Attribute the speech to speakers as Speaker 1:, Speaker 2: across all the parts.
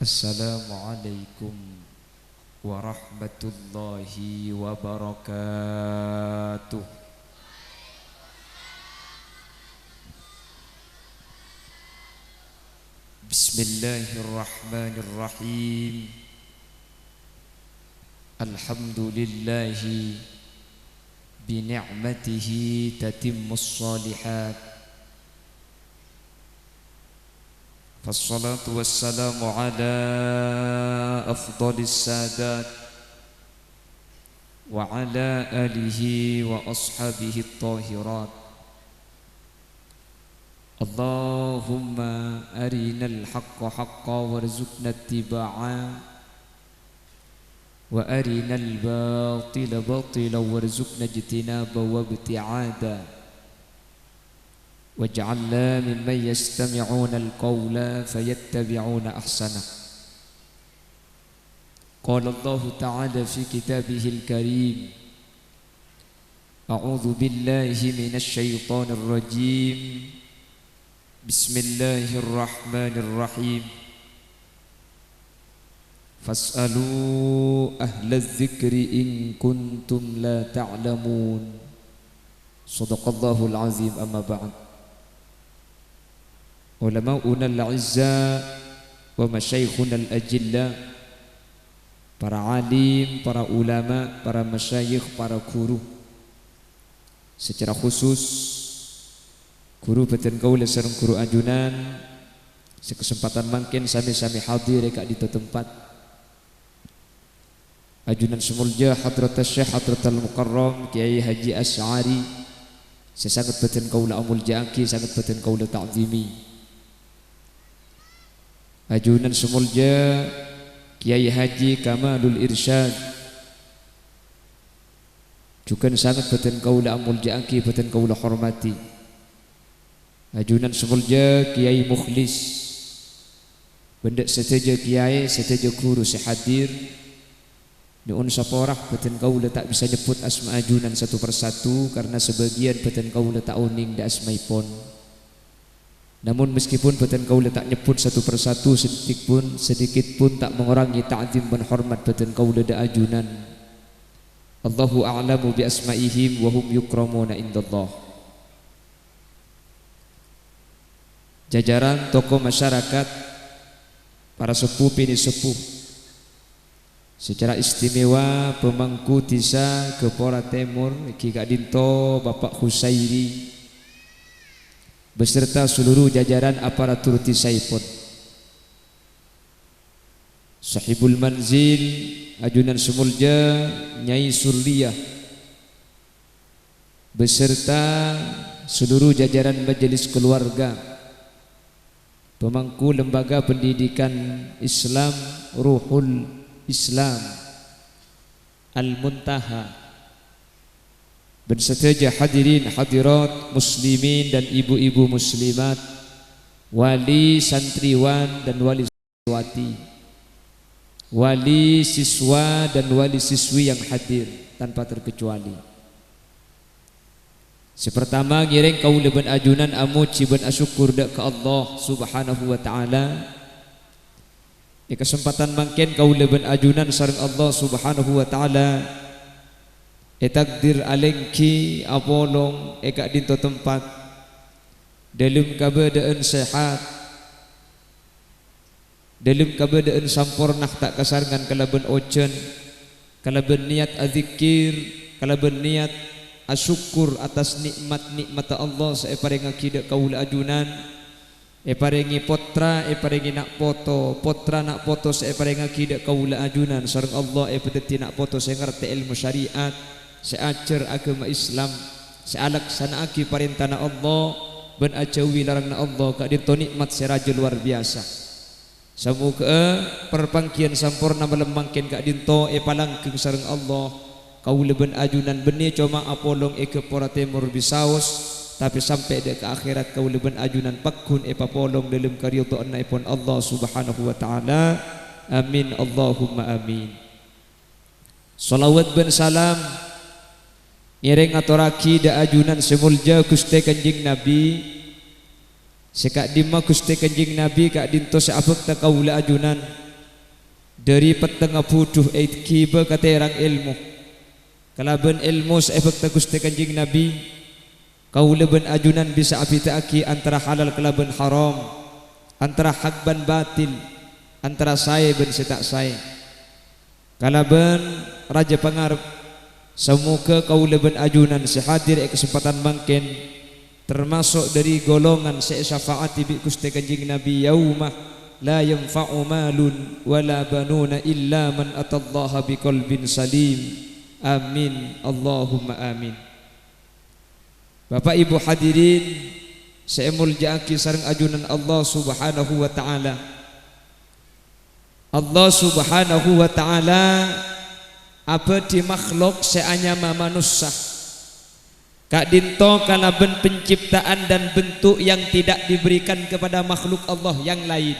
Speaker 1: Assalamualaikum warahmatullahi wabarakatuh. Bismillahirrahmanirrahim. Alhamdulillahi bini'matihi tatimmus shalihat. Fassalatu wassalamu ala afdalis sadat wa ala alihi wa ashabihi at-tahirat. Allahumma arinal haqqa haqqan warzuqna ittiba'a wa arinal batila batilan warzuqna ijtinaba wa ibti'ada. Waj'alna mimman yastami'una al-qawla fayattabi'una ahsana. Qala Allah ta'ala fi kitabihil karim, a'udzu billahi minasy syaithanir rajim. Bismillahirrahmanirrahim. Fas'alu ahlaz dzikri in kuntum la ta'lamun. Shadaqallahul azim. Amma ba'd. Ulama'una al-'izza wa masyayikhuna al-ajilla, para alim, para ulama, para masyayikh, para guru, secara khusus guru beten kaula sareng guru ajunan, sekesempatan mangkin sami-sami hadir ka di tempat ajunan semulja hadratus syekh hadratul mukarram Kiai Haji Asy'ari, sesangat beten kaula amul jaaki, sangat beten kaula ta'zimi. Ajunan semulja Kiai Haji Kamalul Irsyad, juga sangat beten kaula amul jaaki, beten kaula hormati. Ajunan semulja Kiai Mukhlis, benda seteja kiai, seteja guru sehadir. Nuun saporah beten kaula tak bisa nyebut asma ajunan satu persatu karena sebagian beten kaula tak uning da asmaipun. Namun meskipun beten kaula tak nyebut satu persatu, sedikit pun tak mengurangi ta'zim dan hormat beten kaula da ajunan. Allahu a'lamu bi asma'ihim wa hum yukramuna indallah. Jajaran tokoh masyarakat, para sepuh pini sepuh, secara istimewa pemangku desa Kepora Timur Ki Kadinto Bapak Husairi beserta seluruh jajaran aparatur tisaipun, sahibul manzil ajunan semulja Nyai Surliyah beserta seluruh jajaran majelis keluarga, pemangku lembaga pendidikan Islam Ruhul Islam Al-Muntaha, berseteja hadirin hadirat muslimin dan ibu-ibu muslimat, wali santriwan dan wali siswati, wali siswa dan wali siswi yang hadir tanpa terkecuali. Sepertama ngiring kaula ben ajunan amuji ben asyukur dak ka Allah Subhanahu wa taala. Di kesempatan mangken kaula ben ajunan sareng Allah Subhanahu wa taala takdir alengki apolong eka dinto tempat dalam keadaan sehat, dalam keadaan sampurnah tak kasarangan kalaban ojen, kalaban niat azikir, kalaban niat asyukur atas nikmat-nikmat Allah saeparing akidah kaula ajunan, paringi potra paringi nak poto, potra nak poto saeparing akidah kaula ajunan sareng Allah pedeti nak poto saya ngerti ilmu syariat, seajar agama Islam, sealaksanaaki parintana Allah, ben ajawi larangna Allah ka dinto nikmat seraja luar biasa. Samuga perpangkian sampurna melembangkeun ka dinto palangkeung sareng Allah kaula ben ajunan benih cuma apolong Kepora Timur bisaos, tapi sampai ke akhirat kaula ben ajunan pakun papolong dalam karidhoanipun Allah Subhanahu wa taala. Amin Allahumma amin. Salawat ben salam ngiring aturaki da ajunan semulja Gusti Kanjeng Nabi, sekak dima Gusti Kanjeng Nabi kak dinto saabek ta kaula ajunan dari petengah puduh kiba katerang ilmu kalaban ilmu saefek Gusti Kanjeng Nabi kau leben ajunan bisa apitaki antara halal kalaban haram, antara hak ban batil, antara saya ben setak saya kalaban raja pangarep semoga kau leben ajunan sehadir kesempatan mangken termasuk dari golongan syafaati bi Gusti Kanjeng Nabi yaumah la yanfa'u malun wala banuna illa man atallaha biqalbin salim. Amin Allahumma amin. Bapak Ibu hadirin saya mulja'aki sareng ajunan Allah Subhanahu wa taala. Allah Subhanahu wa taala apa di makhluk seanyama manusia kak dinto kalaben penciptaan dan bentuk yang tidak diberikan kepada makhluk Allah yang lain.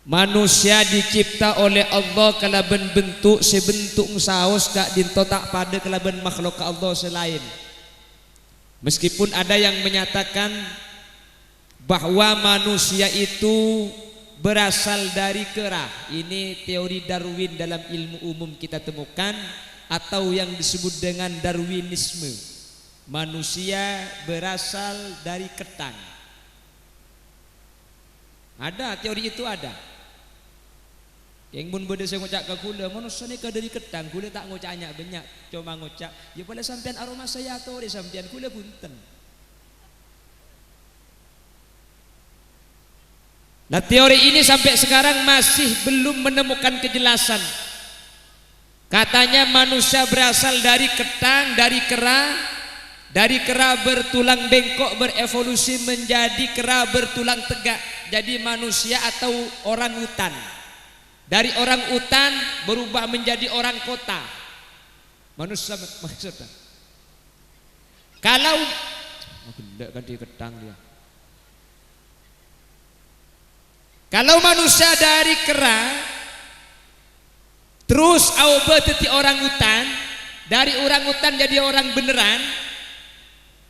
Speaker 1: Manusia dicipta oleh Allah kalaben bentuk sebentuk saus kak dinto tak pada kalaben makhluk Allah selain. Meskipun ada yang menyatakan bahwa manusia itu berasal dari kera. Ini teori Darwin dalam ilmu umum kita temukan atau yang disebut dengan Darwinisme. Manusia berasal dari ketang. Ada teori itu ada. Yang pun beda saya ngocak ke kula, manusia ni dari ketang, kula tak ngocaknya banyak, cuma ngocak. Ya pada sampean aroma saya atau di sampean kula punten. Nah teori ini sampai sekarang masih belum menemukan kejelasan. Katanya manusia berasal dari ketang, dari kera bertulang bengkok berevolusi menjadi kera bertulang tegak, jadi manusia atau orang hutan. Dari orang hutan berubah menjadi orang kota. Manusia maksudnya. Kalau tidak kan di ketang dia. Kalau manusia dari kera terus auba teti orang hutan, dari orang hutan jadi orang beneran.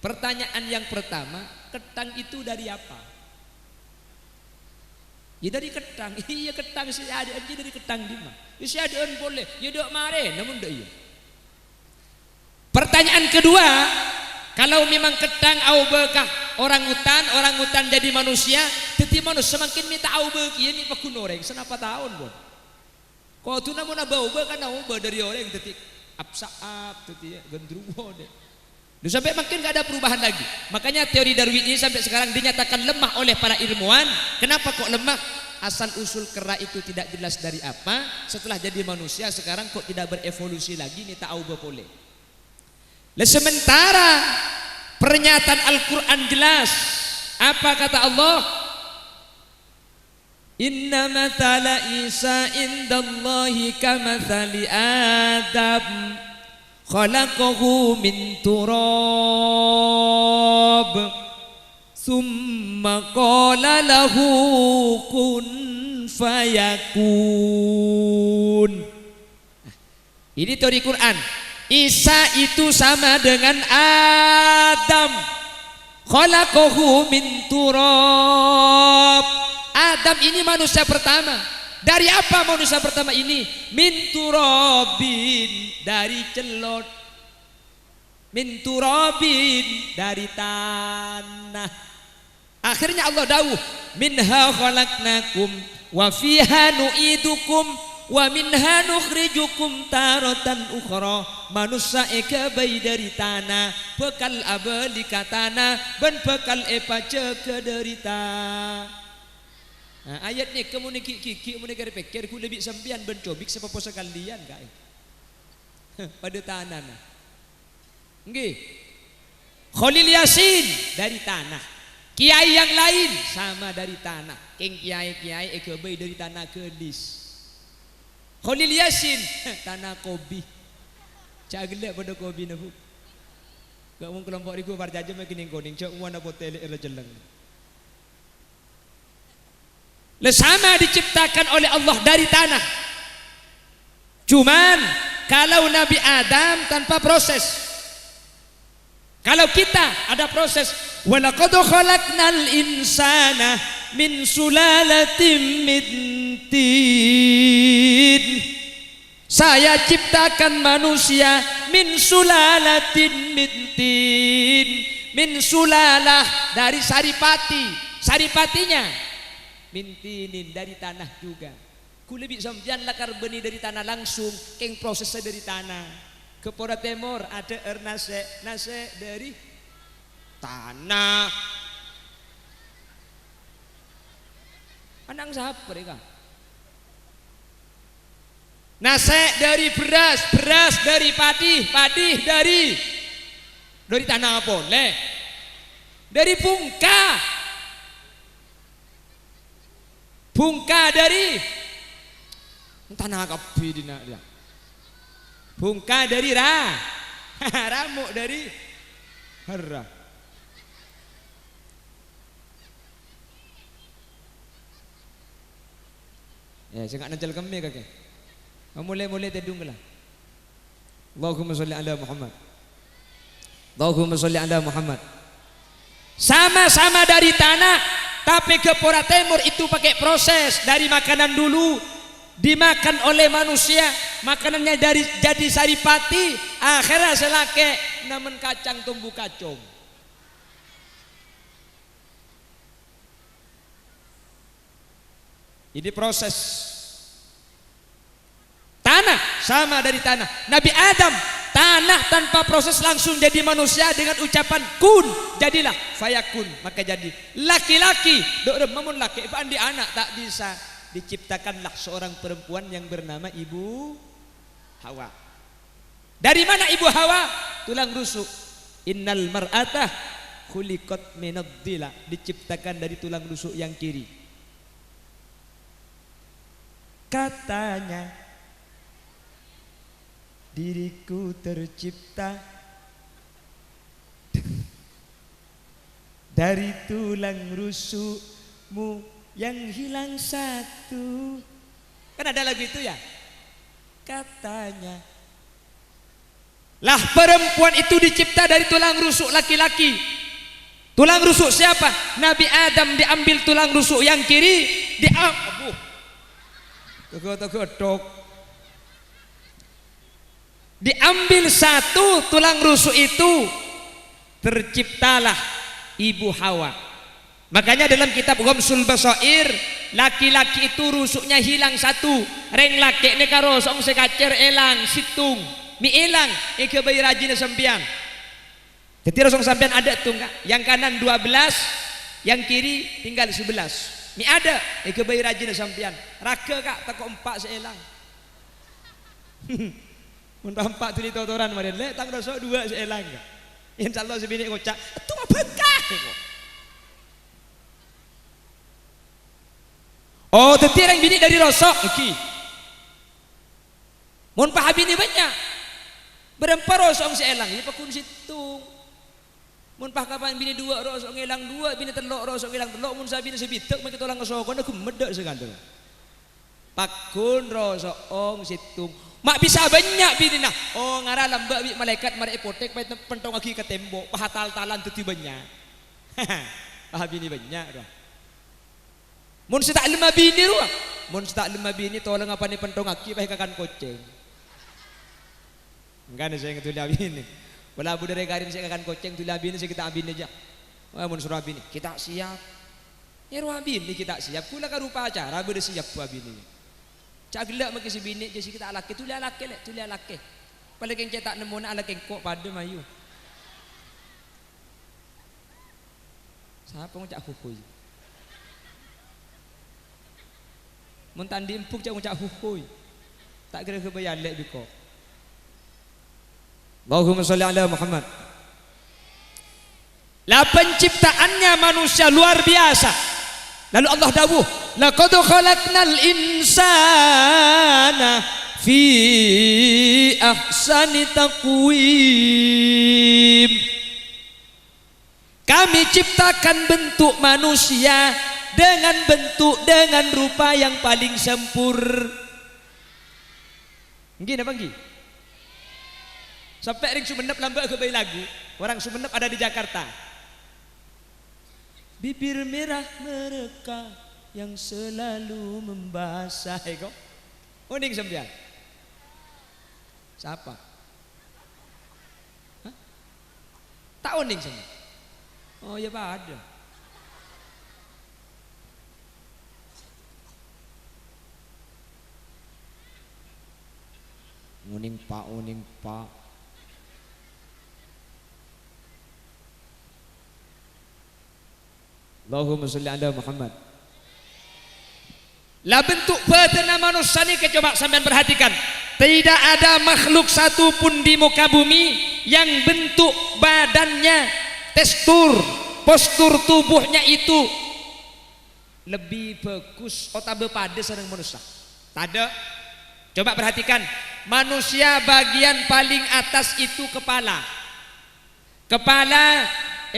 Speaker 1: Pertanyaan yang pertama, ketang itu dari apa? Ya dari ketang. Iya ketang si ada aja dari ketang di mana? Ya si ada boleh. Ya dok mare, namun dak iya. Pertanyaan kedua, kalau memang ketang aubekah orang hutan jadi manusia, teti manusia semakin minta aubek iya ni pakun orang senapa tahun bon. Kau tu namun aubek kan aubek dari orang teti apsaap teti gendruwo deh. Sampai makin gak ada perubahan lagi. Makanya teori Darwin ini sampai sekarang dinyatakan lemah oleh para ilmuwan. Kenapa kok lemah? Asal usul kera itu tidak jelas dari apa. Setelah jadi manusia sekarang kok tidak berevolusi lagi. Ini tak tahu boleh. Sementara pernyataan Al-Quran jelas. Apa kata Allah? Inna mathala Isa indallahi kamathali Adam khalaqahu min turab summa qala lahu kun fayakun. Ini teori Quran. Isa itu sama dengan Adam. Khalaqahu min turab. Adam ini manusia pertama. Dari apa manusia pertama ini? Min turabin, dari celot. Min turabin, dari tanah. Akhirnya Allah dawuh, minha khalaqnakum wa fiha nu'idukum wa minha nukhrijukum taratan ukhra. Manusia eka bayi dari tanah, bekal abali ka tanah, ben bekal epace ke derita. Nah, ayat ni kamu ni kiki kamu ni kare pikir ku lebih sampian bencobik sepapo sekalian kai. Pada tanah nah. Nggih. Khalil Yasin dari tanah. Kiai yang lain sama dari tanah. King kiai eka bayi dari tanah kelis. Khalil Yasin tanah kobi. Cagelak pada kobi nahu. Gak mau kelompok riku parjaje makin kuning cak wana potele era jeleng. Sama diciptakan oleh Allah dari tanah. Cuman kalau Nabi Adam tanpa proses. Kalau kita ada proses. Walaqad khalaqnal insana min sulalatin min tin. Saya ciptakan manusia min sulalatin min tin. Min sulalah dari saripati, saripatinya min tinin dari tanah juga. Kulebih sampian lakar benih dari tanah langsung, keng prosesnya dari tanah. Ke Pora Timur ada nase, nase dari tanah. Anang sahab mereka. Nase dari beras, beras dari padi, padi dari tanah apa? Boleh. Dari bungka. Bungka dari tanah kapi dina dia. Bungka dari ramuk dari hara. Ya, saya nak nancel kami kakek. Mulai tedung lah. Allahumma sholli ala Muhammad. Allahumma sholli ala Muhammad. Sama-sama dari tanah, tapi ke Pora Timur itu pakai proses dari makanan dulu dimakan oleh manusia, makanannya dari jadi saripati, akhirnya selake namun kacang tumbuh kacung. Ini proses tanah sama dari tanah. Nabi Adam tanah tanpa proses langsung jadi manusia dengan ucapan kun, jadilah fayakun, maka jadi laki-laki. Dok mamun laki pandi anak tak bisa, diciptakanlah seorang perempuan yang bernama Ibu Hawa. Dari mana Ibu Hawa? Tulang rusuk. Innal mar'ata khuliqat minad dhila, diciptakan dari tulang rusuk yang kiri. Katanya diriku tercipta dari tulang rusukmu yang hilang satu. Kan ada lagu itu ya? Katanya lah perempuan itu dicipta dari tulang rusuk laki-laki. Tulang rusuk siapa? Nabi Adam diambil tulang rusuk yang kiri, diambil satu tulang rusuk itu, terciptalah Ibu Hawa. Makanya dalam kitab Ghamsul Basair, laki-laki itu rusuknya hilang satu, reng laki ini karo song sekacer elang situng mi elang ike bayi rajin sampian. Jadi rosong sampian ada tuh enggak? Yang kanan 12, yang kiri tinggal 11. Mi ada ike bayi rajin sampian. Raga kak teko 4 seelang. Mun empat tuli totoran maren le tang doso 2 seelang. Insyaallah sebini kocak. Itu mah bekah kok. Oh, tetireng bini dari rosok iki. Mun pahabini banyak. Berempat rosok seelang, ini pakun situng. Mun pah kapan bini 2 rosok ngelang 2, bini telok rosok ngelang telok, mun sabini sebitek mek tolang kesokon aku medek sekandel. Pakun rosok ong situng. Mak bisa banyak bini nah. Oh ngara lambak bi malaikat mari ipotek pentong lagi ke tembok, pahatal-talan tuti banyak. Pah bini banyak dah. Mun setak 5 bini ruang. Mun setak 5 bini tolong apa ni pentong aki pah kakan koceng. Enggak nih saya ngetuli bini. Wala bu dari karin saya kakan koceng tuli bini saya kita abin aja. Wah mun suruh bini kita siap. Ya ruang bini kita siap. Kula ka rupa acara bu siap bu bini. Caglak maki si bini jadi kita alake tuli alake lek tuli alake. Paling yang cetak nemu nak alake kok pada mayu. Siapa ngucak hukuy? Mun tandi empuk cak ngucak hukuy. Tak kira kebayang lek biko. Allahumma sholli ala Muhammad. Lah penciptaannya manusia luar biasa. Lalu Allah dawuh, laqad khalaqnal insana fi ahsani taqwim. Kami ciptakan bentuk manusia dengan bentuk dengan rupa yang paling sempurna. Nggih napa nggih? Sampai ring Sumenep lambak ke bayi lagu. Orang Sumenep ada di Jakarta. Bibir merah mereka, yang selalu membasahi kok. Uning sembian. Siapa? Hah? Tak uning sembian. Oh ya Pak ada. Uning Pak. Allahumma sholli ala Muhammad. Lah bentuk badan manusia ini coba sampean perhatikan. Tidak ada makhluk satu pun di muka bumi yang bentuk badannya, tekstur, postur tubuhnya itu lebih bagus atau pada sareng manusia. Tak ada. Coba perhatikan. Manusia bagian paling atas itu kepala. Kepala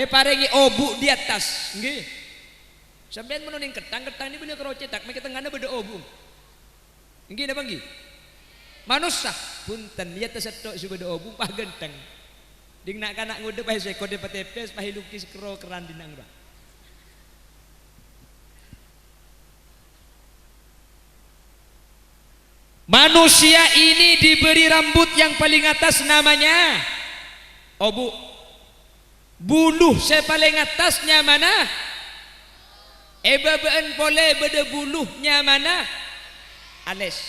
Speaker 1: paringi obuk di atas. Nggih. Sampeyan menuning ketang ini beli kerocetak, make tengahna beda obuk. Nggih napa nggih? Manusia punten lihat tesetok subeda obuk pah genteng. Ding nak kanak ngudep pah seko de patepes pah lukis kero keran dinang dah. Manusia ini diberi rambut yang paling atas namanya obuk. Buluh saya paling atasnya mana? Ebabaan boleh beda buluhnya mana? Alis.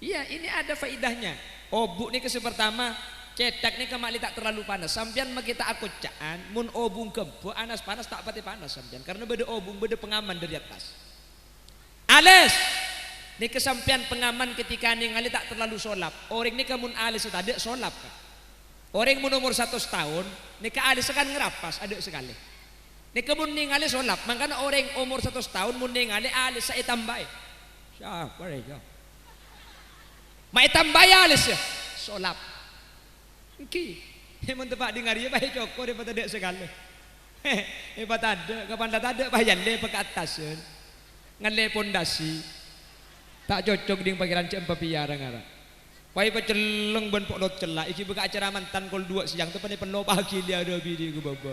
Speaker 1: Iya ini ada faidahnya. Obuk ni kes pertama cetak ni kemali tak terlalu panas. Sampian kita akocaan mun obung kebo anas panas tak pati panas sampian karena beda obung beda pengaman dari atas. Alis. Ni kesampian pengaman ketika ni ngali tak terlalu solap. Orang ni kamun alis ada solap kan. Orang mun umur 100 tahun ni ke alis kan ngerapas ada sekali. Ni kamun ni ngali solap. Makanya orang umur 100 tahun mun ni ngali alis saya tambah. Siapa mereka? Mai tambah alis ya solap. Ki. Mun tepak dengar ya bae cokor dia pada sekali. Hebat ada kapan tak ada bayan le ke atas. Ngale pondasi. Tak cocok dengan pikiran cem papiara ngara. Pai paceleng ben pok lot celak iki buka acara mantan kol 2 siang tu pane peno pagi dia ada bini ku baba.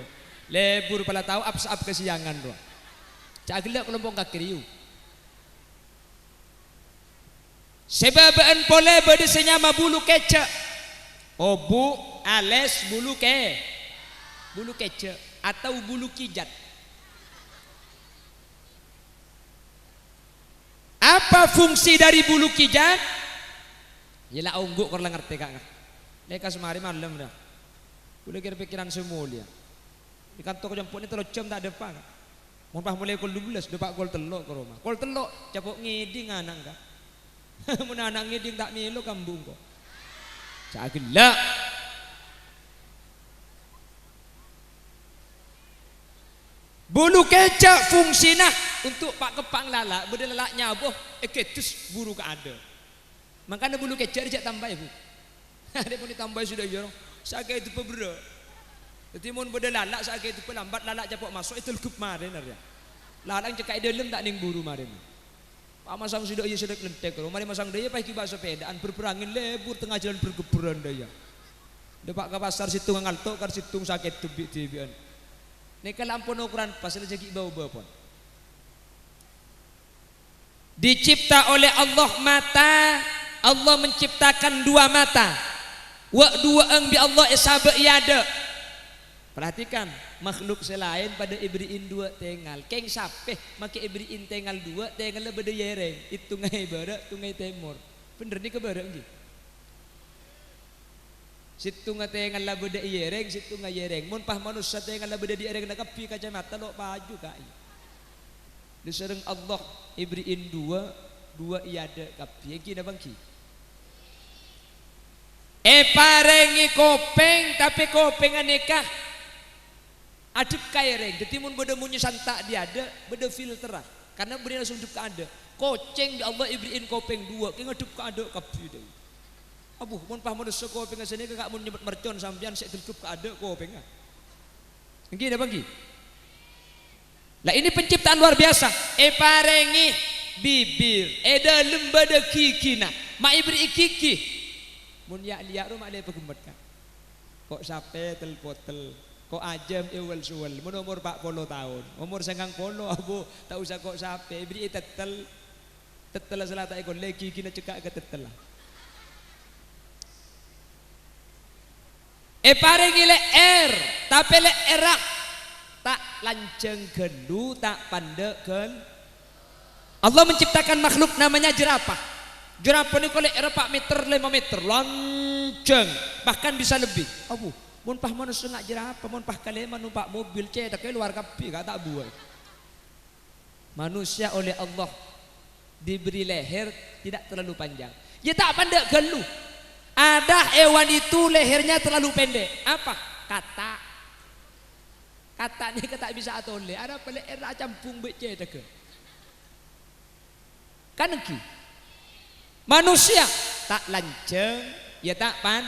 Speaker 1: Lebur pala tahu apsap kesiangan ro. Cak gelak kelompok kakiriu. Sebabaan pole bade senyama bulu kecak. Obu ales bulu kecak atau bulu kijat. Apa fungsi dari bulu kijat? Yalah ungguk kalau ngerti kak. Leka semari malam dah. Boleh kira pikiran semua dia. Di kantor jemput ni terus jam tak ada apa. Mumpah mulai kol 12 dapat kol telok ke rumah. Kol telok capok ngiding anak kak. Mun anak ngiding tak milo kambung kok. Cagelak. Bulu kecak fungsinya untuk pak kepang lala, beda lalak nyaboh, ketus buru ke ada. Makanya bulu kecak dia tambah ibu. Dia pun ditambah sudah jorong. Sakit itu pebera. Jadi mun beda lalak sakit itu pelambat lalak capok masuk itu legup marin ya. Lalak cekak dalam tak ning buru marin. Pak masang sudah iya sudah lentek. Mari masang dia pas kiba sepedaan berperangin lebur tengah jalan bergeburan dia. Depak ke pasar situng ngaltok kar situng sakit tubik-tubian. Nek lampun ukuran pas rezeki bau-bau pun. Dicipta oleh Allah mata, Allah menciptakan 2 mata. Wa dua ang bi Allah isabe iada. Perhatikan, makhluk selain pada ibriin 2 tengal. Keng sapeh make ibriin tengal 2, tengal beda yereng. Itu ngai barat, tu ngai timur. Bener ni ke barat nggih? Situ ngatengan lah beda yereng, situ nggak yereng. Mun pah manusia tengan lah beda di yereng nak kapi kacamata lo baju kai. Disereng Allah ibriin 2 iada kapi. Yang kina bangki. Parengi kopeng tapi kopeng aneka adep kaireng. Jadi mun beda munyi santak dia ada beda filter. Karena beri langsung dep ada. Koceng di Allah ibriin kopeng 2, kena dep ada kapi deh. Abuh, mun pah manusia kau pengen sini kakak mun nyebut mercon sampian saya terkup keada kau pengen. Gini apa gini? Lah ini penciptaan luar biasa. Parengi bibir, dalam bada kikina, mak ibri kiki. Mun ya liak rumah dia pegemet kan. Kok sape tel potel, Kok ajem ewel suwel, mun umur 40 tahun, umur 90 abu, tak usah kok sampai beri tetel selata ekor lagi kena cekak ke tetel lah. Paringi le tapi le erak tak lanceng gelu tak pandek gel. Allah menciptakan makhluk namanya jerapah. Jerapah ini kalau 4 meter 5 meter lanceng, bahkan bisa lebih. Abu, mun pah manusia nggak jerapah, mun pah kalian numpak mobil cedak luar kapi gak tak buat. Manusia oleh Allah diberi leher tidak terlalu panjang. Ya tak pandai gelu. Ada hewan itu lehernya terlalu pendek. Apa? Katanya tak bisa atole. Ada leher campung becek deke. Kan ki. Manusia tak lanceng, ya tak pan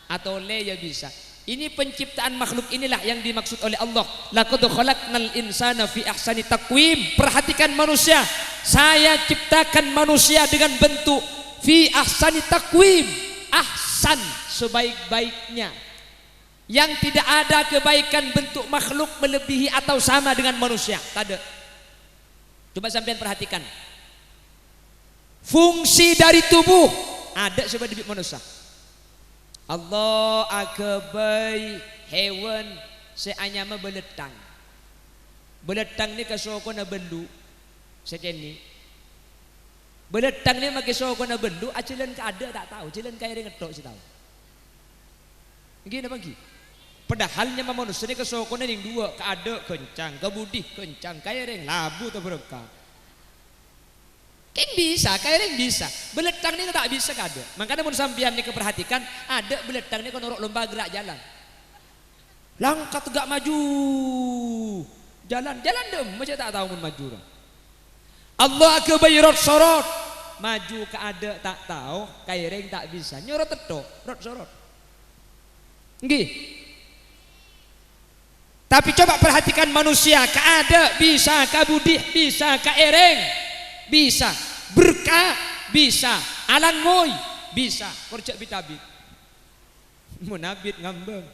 Speaker 1: atole ya bisa. Ini penciptaan makhluk inilah yang dimaksud oleh Allah. Laqad khalaqnal insana fi ahsani taqwim. Perhatikan manusia. Saya ciptakan manusia dengan bentuk fi ahsani taqwim. Ahsan sebaik-baiknya. Yang tidak ada kebaikan bentuk makhluk melebihi atau sama dengan manusia. Tak ada. Coba sampean perhatikan. Fungsi dari tubuh ada sebagai manusia. Allah agabai hewan seanyama beletang. Beletang ni kasokona belu sekeni. Beletang ni make sokona belu acilen ka ada tak tahu, cilen kaya ngetok si tahu. Gini bagi. Padahal nya manusia ni kasokona ning dua, ka ada kencang, ka budih kencang, kaya reng labu ta berkah. Kan bisa, kaya bisa. Beletang ni tak bisa kada. Makanya mun sampean ni keperhatikan, ada beletang ni kan orang lomba gerak jalan. Langkah tegak maju. Jalan dem macam tak tahu mun maju. Allah kebayrat sorot. Maju ke ada tak tahu, kaya reng tak bisa. Nyorot tetok, rot sorot. Nggih. Tapi coba perhatikan manusia, ka ada bisa, ka budih bisa, ka ereng bisa, berkah bisa, alangoy bisa, korcak bitabit, munabit ngambang,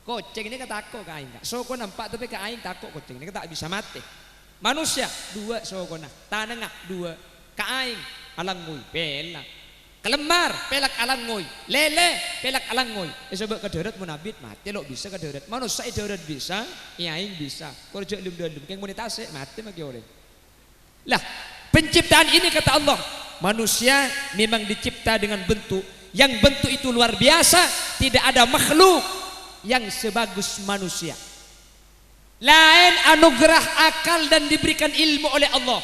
Speaker 1: koceng ini kata aku ke aing, so kau nampak tapi ke aing takut koceng ini kata bisa mati. Manusia dua so kau nak, tanengah dua, ke aing alangoy pelak, kelemar pelak alangoy, lele pelak alangoy. Sebab kederet munabit mati lo bisa kederet. Manusia kederet bisa, aing bisa, korcak lum-lum, keng monetase mati maki orang. Lah penciptaan ini kata Allah, manusia memang dicipta dengan bentuk yang bentuk itu luar biasa. Tidak ada makhluk yang sebagus manusia. Lain anugerah akal dan diberikan ilmu oleh Allah.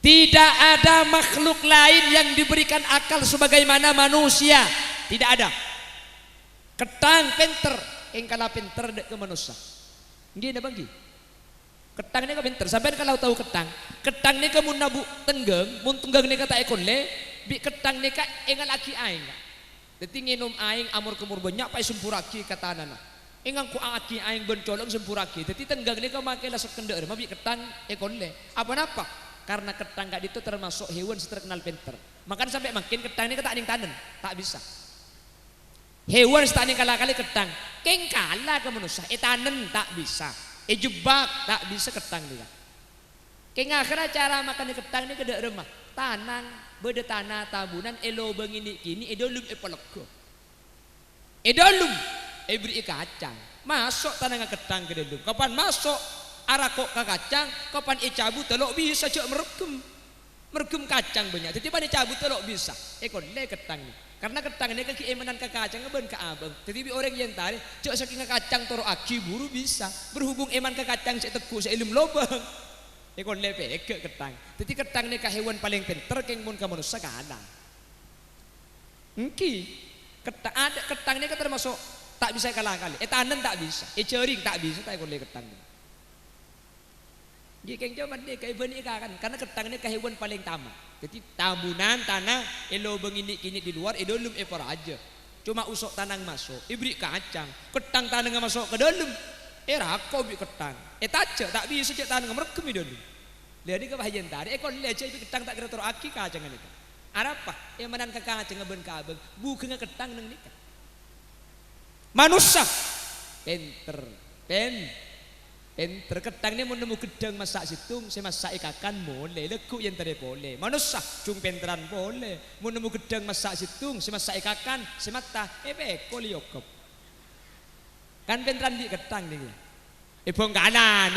Speaker 1: Tidak ada makhluk lain yang diberikan akal sebagaimana manusia. Tidak ada. Ketang pinter, engkala pinter dek ke manusia. Gini bagi. Ketang ni ke pinter. Sampai kalau tahu ketang ni ke mun nabu tenggeng, mun tenggeng ni kata ekon le, bi ketang ni ka engal aki aing. Dadi nginum aing amur kemur banyak pai sempuraki kata nana. Engang ku aki aing bencolong sempuraki. Dadi tenggeng ni ka make lasuk kendeur, mabi ketang ekon le. Apa-apa? Karena ketang gak itu termasuk hewan terkenal pinter. Makanya sampai makin ketang ni kata aning tanen, tak bisa. Hewan setani kala-kali ketang, keng kala ke manusia, tanen tak bisa. Jebak tak bisa ketang dia. Keng akhirnya cara makan ketang ni kedek remah. Tanang, beda tanah tabunan elo bengini kini edolum epoloko. Edolum beri kacang. Masuk tanah ketang ke dalam. Kapan masuk arakok ke kacang, kapan cabut telok bisa cek meregem kacang banyak. Jadi pada cabut telok bisa. Ekon le ketang ni. Karena ketang ini keimanan ke kacang ngeben ke abang. Jadi orang yang tadi cok saking kacang toro aki buru bisa berhubung iman ke kacang saya teku saya ilmu lobang. Ekon lepe ke ketang. Jadi ketang ini hewan paling pinter keng mun ke manusia kada. Engki ketang ada ketang ini termasuk tak bisa kalah kali. Tanen tak bisa. Cering tak bisa tak ekon le ketang. Jadi keng jaman dia ke ibani kan karena ketang ini hewan paling tamak. Jadi tabunan tanah elo bengini kini di luar edolum epor aja. Cuma usok tanang masuk, ibri kacang, ketang tanang masuk ke dalam. Rako bi ketang. Tace tak bisa cek tanang merekem edolum. Lihat di kebahagiaan tadi. Kon lihat cek ketang tak kira aki kacang ini. Apa? Manan ke kacang ngeben kabeng, bukan ketang nang nikah. Manusia pinter, pinter kedang ni mau nemu gedang masak situng, saya masak ikakan boleh, lekuk yang tadi boleh. Manusia cung penteran boleh, mau nemu gedang masak situng, saya masak ikakan, saya mata, beko liokop. Kan penteran di gedang ni. Bongkalan,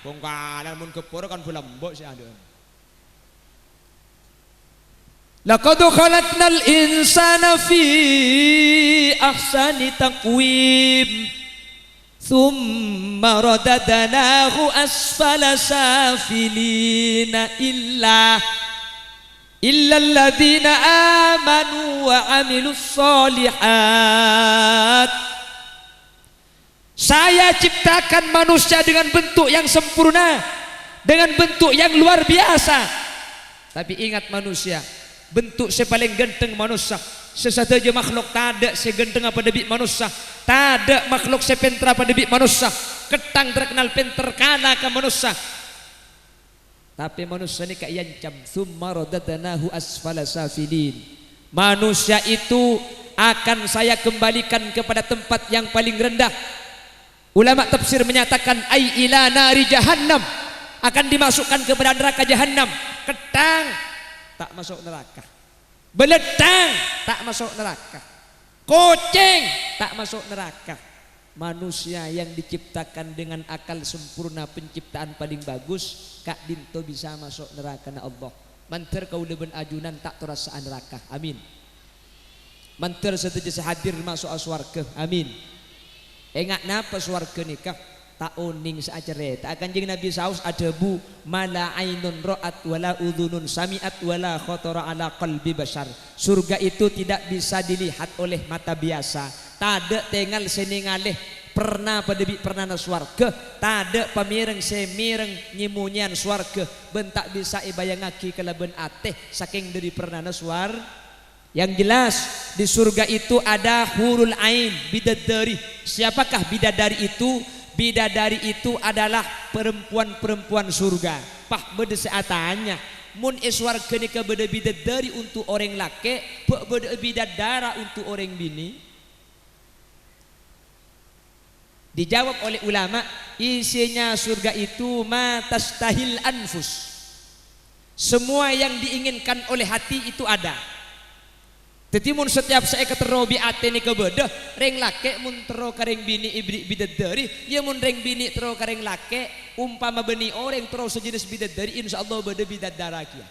Speaker 1: bongkalan mun keporo kan bulambok si ada. Laqad khalaqnal insana fi ahsani taqwim thumma radadnahu asfala safilina illa alladhina amanu wa amilus solihat. Saya ciptakan manusia dengan bentuk yang sempurna, dengan bentuk yang luar biasa. Tapi ingat manusia, bentuk saya paling ganteng manusia. Sesaja makhluk tak ada seganteng apa debik manusia. Tak ada makhluk sepintar apa debik manusia. Ketang terkenal pinter kana ke manusia. Tapi manusia ini kayak yancam. Tsumma radadnahu asfala safilin. Manusia itu akan saya kembalikan kepada tempat yang paling rendah. Ulama tafsir menyatakan ai ila nari jahannam, akan dimasukkan kepada neraka jahannam. Ketang tak masuk neraka, beledang tak masuk neraka, kucing tak masuk neraka. Manusia yang diciptakan dengan akal sempurna, penciptaan paling bagus, kak dinto bisa masuk neraka na Allah. Manter kau leben ajunan tak terasa neraka, amin. Manter setuju sehadir masuk aswarga, amin. Enggak napa swarga nikah tak oning seacara tak akan jeung Nabi saus ada bu mala ainun ra'at wala udhunun sami'at wala khatara ala qalbi bashar. Surga itu tidak bisa dilihat oleh mata biasa, tak ada tengal seningalih pernah pada pernah swarga, tak ada pamireng semireng nyimunyian swarga bentak bisa ibayangaki kalaban ateh saking dari pernah swarga. Yang jelas di surga itu ada hurul ain, bidadari. Siapakah bidadari itu? Bidadari itu adalah perempuan-perempuan surga. Pak beda seatanya. Mun iswarga ni ke beda bidadari untuk orang laki, beda bidadara untuk orang bini. Dijawab oleh ulama, isinya surga itu ma tastahil anfus. Semua yang diinginkan oleh hati itu ada. Tetimun setiap saya keterobi ate ni kebeda, reng lake mun tero kareng bini ibri bidadari, ya mun reng bini tero kareng lake, umpama beni orang tero sejenis bidadari, insya Allah beda bidadara kia.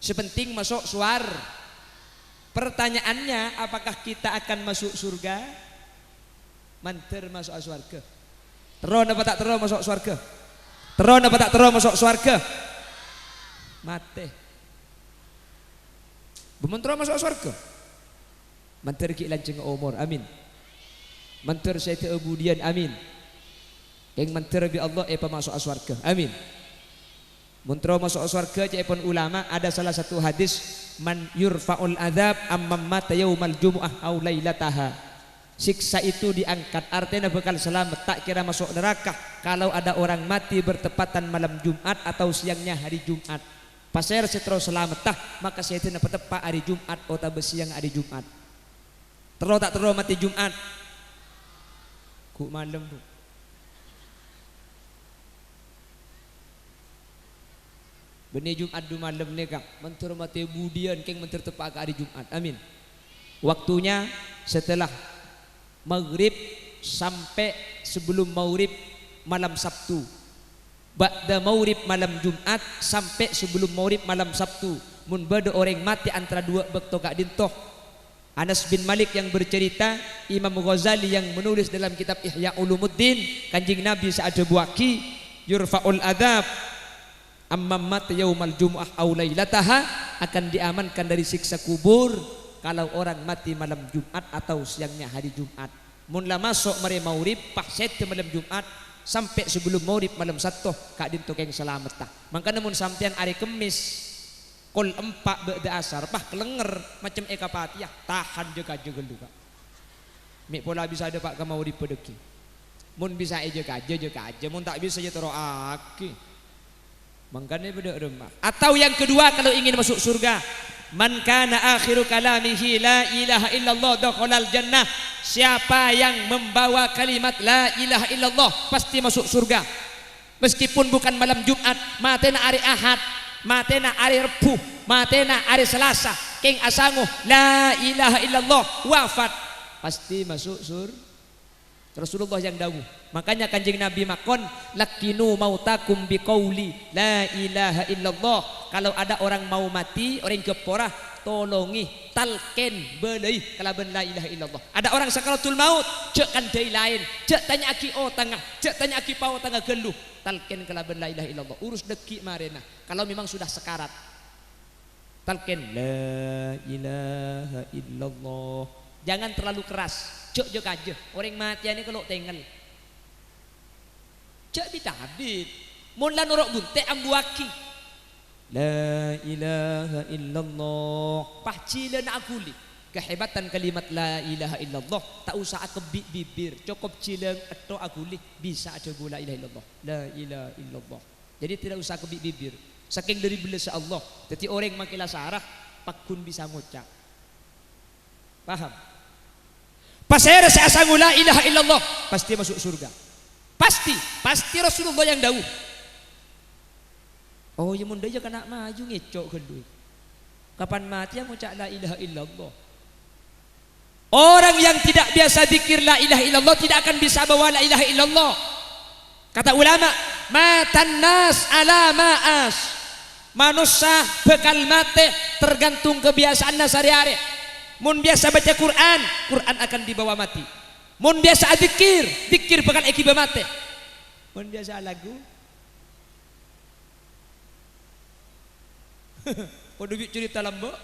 Speaker 1: Sepenting masuk suar. Pertanyaannya, apakah kita akan masuk surga? Manter masuk surga. Tero apa tak tero masuk surga? Tero apa tak tero masuk surga? Mate. Bementera masuk surga. Manter ki lanceng umur, amin. Manter saya keabudian, amin. Yang manter bi Allah masuk surga, amin. Mentera masuk surga cepon ulama ada salah satu hadis man yurfaul adzab amman mata yaumal jumu'ah au lailataha. Siksa itu diangkat, artinya bakal selamat, tak kira masuk neraka kalau ada orang mati bertepatan malam Jumat atau siangnya hari Jumat. Pasir setro selamat tah, maka saya tidak tepat hari Jumat atau besiang hari Jumat. Terus tak terus mati Jumat. Ku malam bu. Benih Jumat du malam ni kak. Mentur mati budian keng mentur tepat hari Jumat. Amin. Waktunya setelah maghrib sampai sebelum maghrib malam Sabtu. Ba'da maurib malam Jumat sampai sebelum maurib malam Sabtu. Mun bada orang mati antara dua bekto kak dintoh. Anas bin Malik yang bercerita, Imam Ghazali yang menulis dalam kitab Ihya Ulumuddin, Kanjeng Nabi saat buaki yurfa'ul adzab amma mata yaumal jumu'ah aw lailataha, akan diamankan dari siksa kubur kalau orang mati malam Jumat atau siangnya hari Jumat. Mun la masuk mare maurib pahset malam Jumat sampai sebelum maurib malam satu kak dinto keng selamat tah. Maka namun sampean hari Kemis kol empat beda asar pah kelenger macam eka patiyah tahan juga juga. Mik pola bisa ada pak ke maurib pedeki. Mun bisa juga aja, mun tak bisa aja tero aki. Makanya beda remah. Atau yang kedua kalau ingin masuk surga, Man kana akhiru kalamihi la ilaha illallah dakhalal jannah. Siapa yang membawa kalimat la ilaha illallah pasti masuk surga. Meskipun bukan malam Jumat, matena hari Ahad, matena hari Rebu, matena hari Selasa, keng asangu la ilaha illallah wafat pasti masuk surga. Rasulullah yang dawuh. Makanya Kanjeng Nabi makon lakinu mautakum biqauli la ilaha illallah. Kalau ada orang mau mati, orang keporah, tolongi talken belai kalaban la ilaha illallah. Ada orang sakaratul maut, cek kan dai lain, cek tanya aki o tengah, cek tanya aki pau tengah geluh, talken kalaban la ilaha illallah. Urus deki marena. Kalau memang sudah sekarat, talken la ilaha illallah. Jangan terlalu keras, cek jek aja. Orang mati ini kalau tinggal, cek ditadid. Mula norok bunte ambuaki. La ilaha illallah. Pahcilan akuli. Kehebatan kalimat la ilaha illallah. Tak usah akebik bibir. Cukup cilang atau akuli. Bisa ada la ilaha illallah. La ilaha illallah. Jadi tidak usah akebik bibir. Saking dari belasa Allah. Jadi orang makilah sarah. Pakun bisa ngucap. Paham? Pasir saya asangu la ilaha illallah. Pasti masuk surga. Pasti Rasulullah yang dawuh. Oh ya munda aja kena maju ngecok kedui. Kapan mati yang ngucap la ilaha illallah. Orang yang tidak biasa zikir la ilaha illallah tidak akan bisa bawa la ilaha illallah. Kata ulama, matan nas ala ma'as. Manusia bekal mati tergantung kebiasaannya sehari-hari. Mun biasa baca Quran, Quran akan dibawa mati. Mun biasa zikir, zikir bakal akibat mati. Mun biasa lagu, Podo cerita lambak,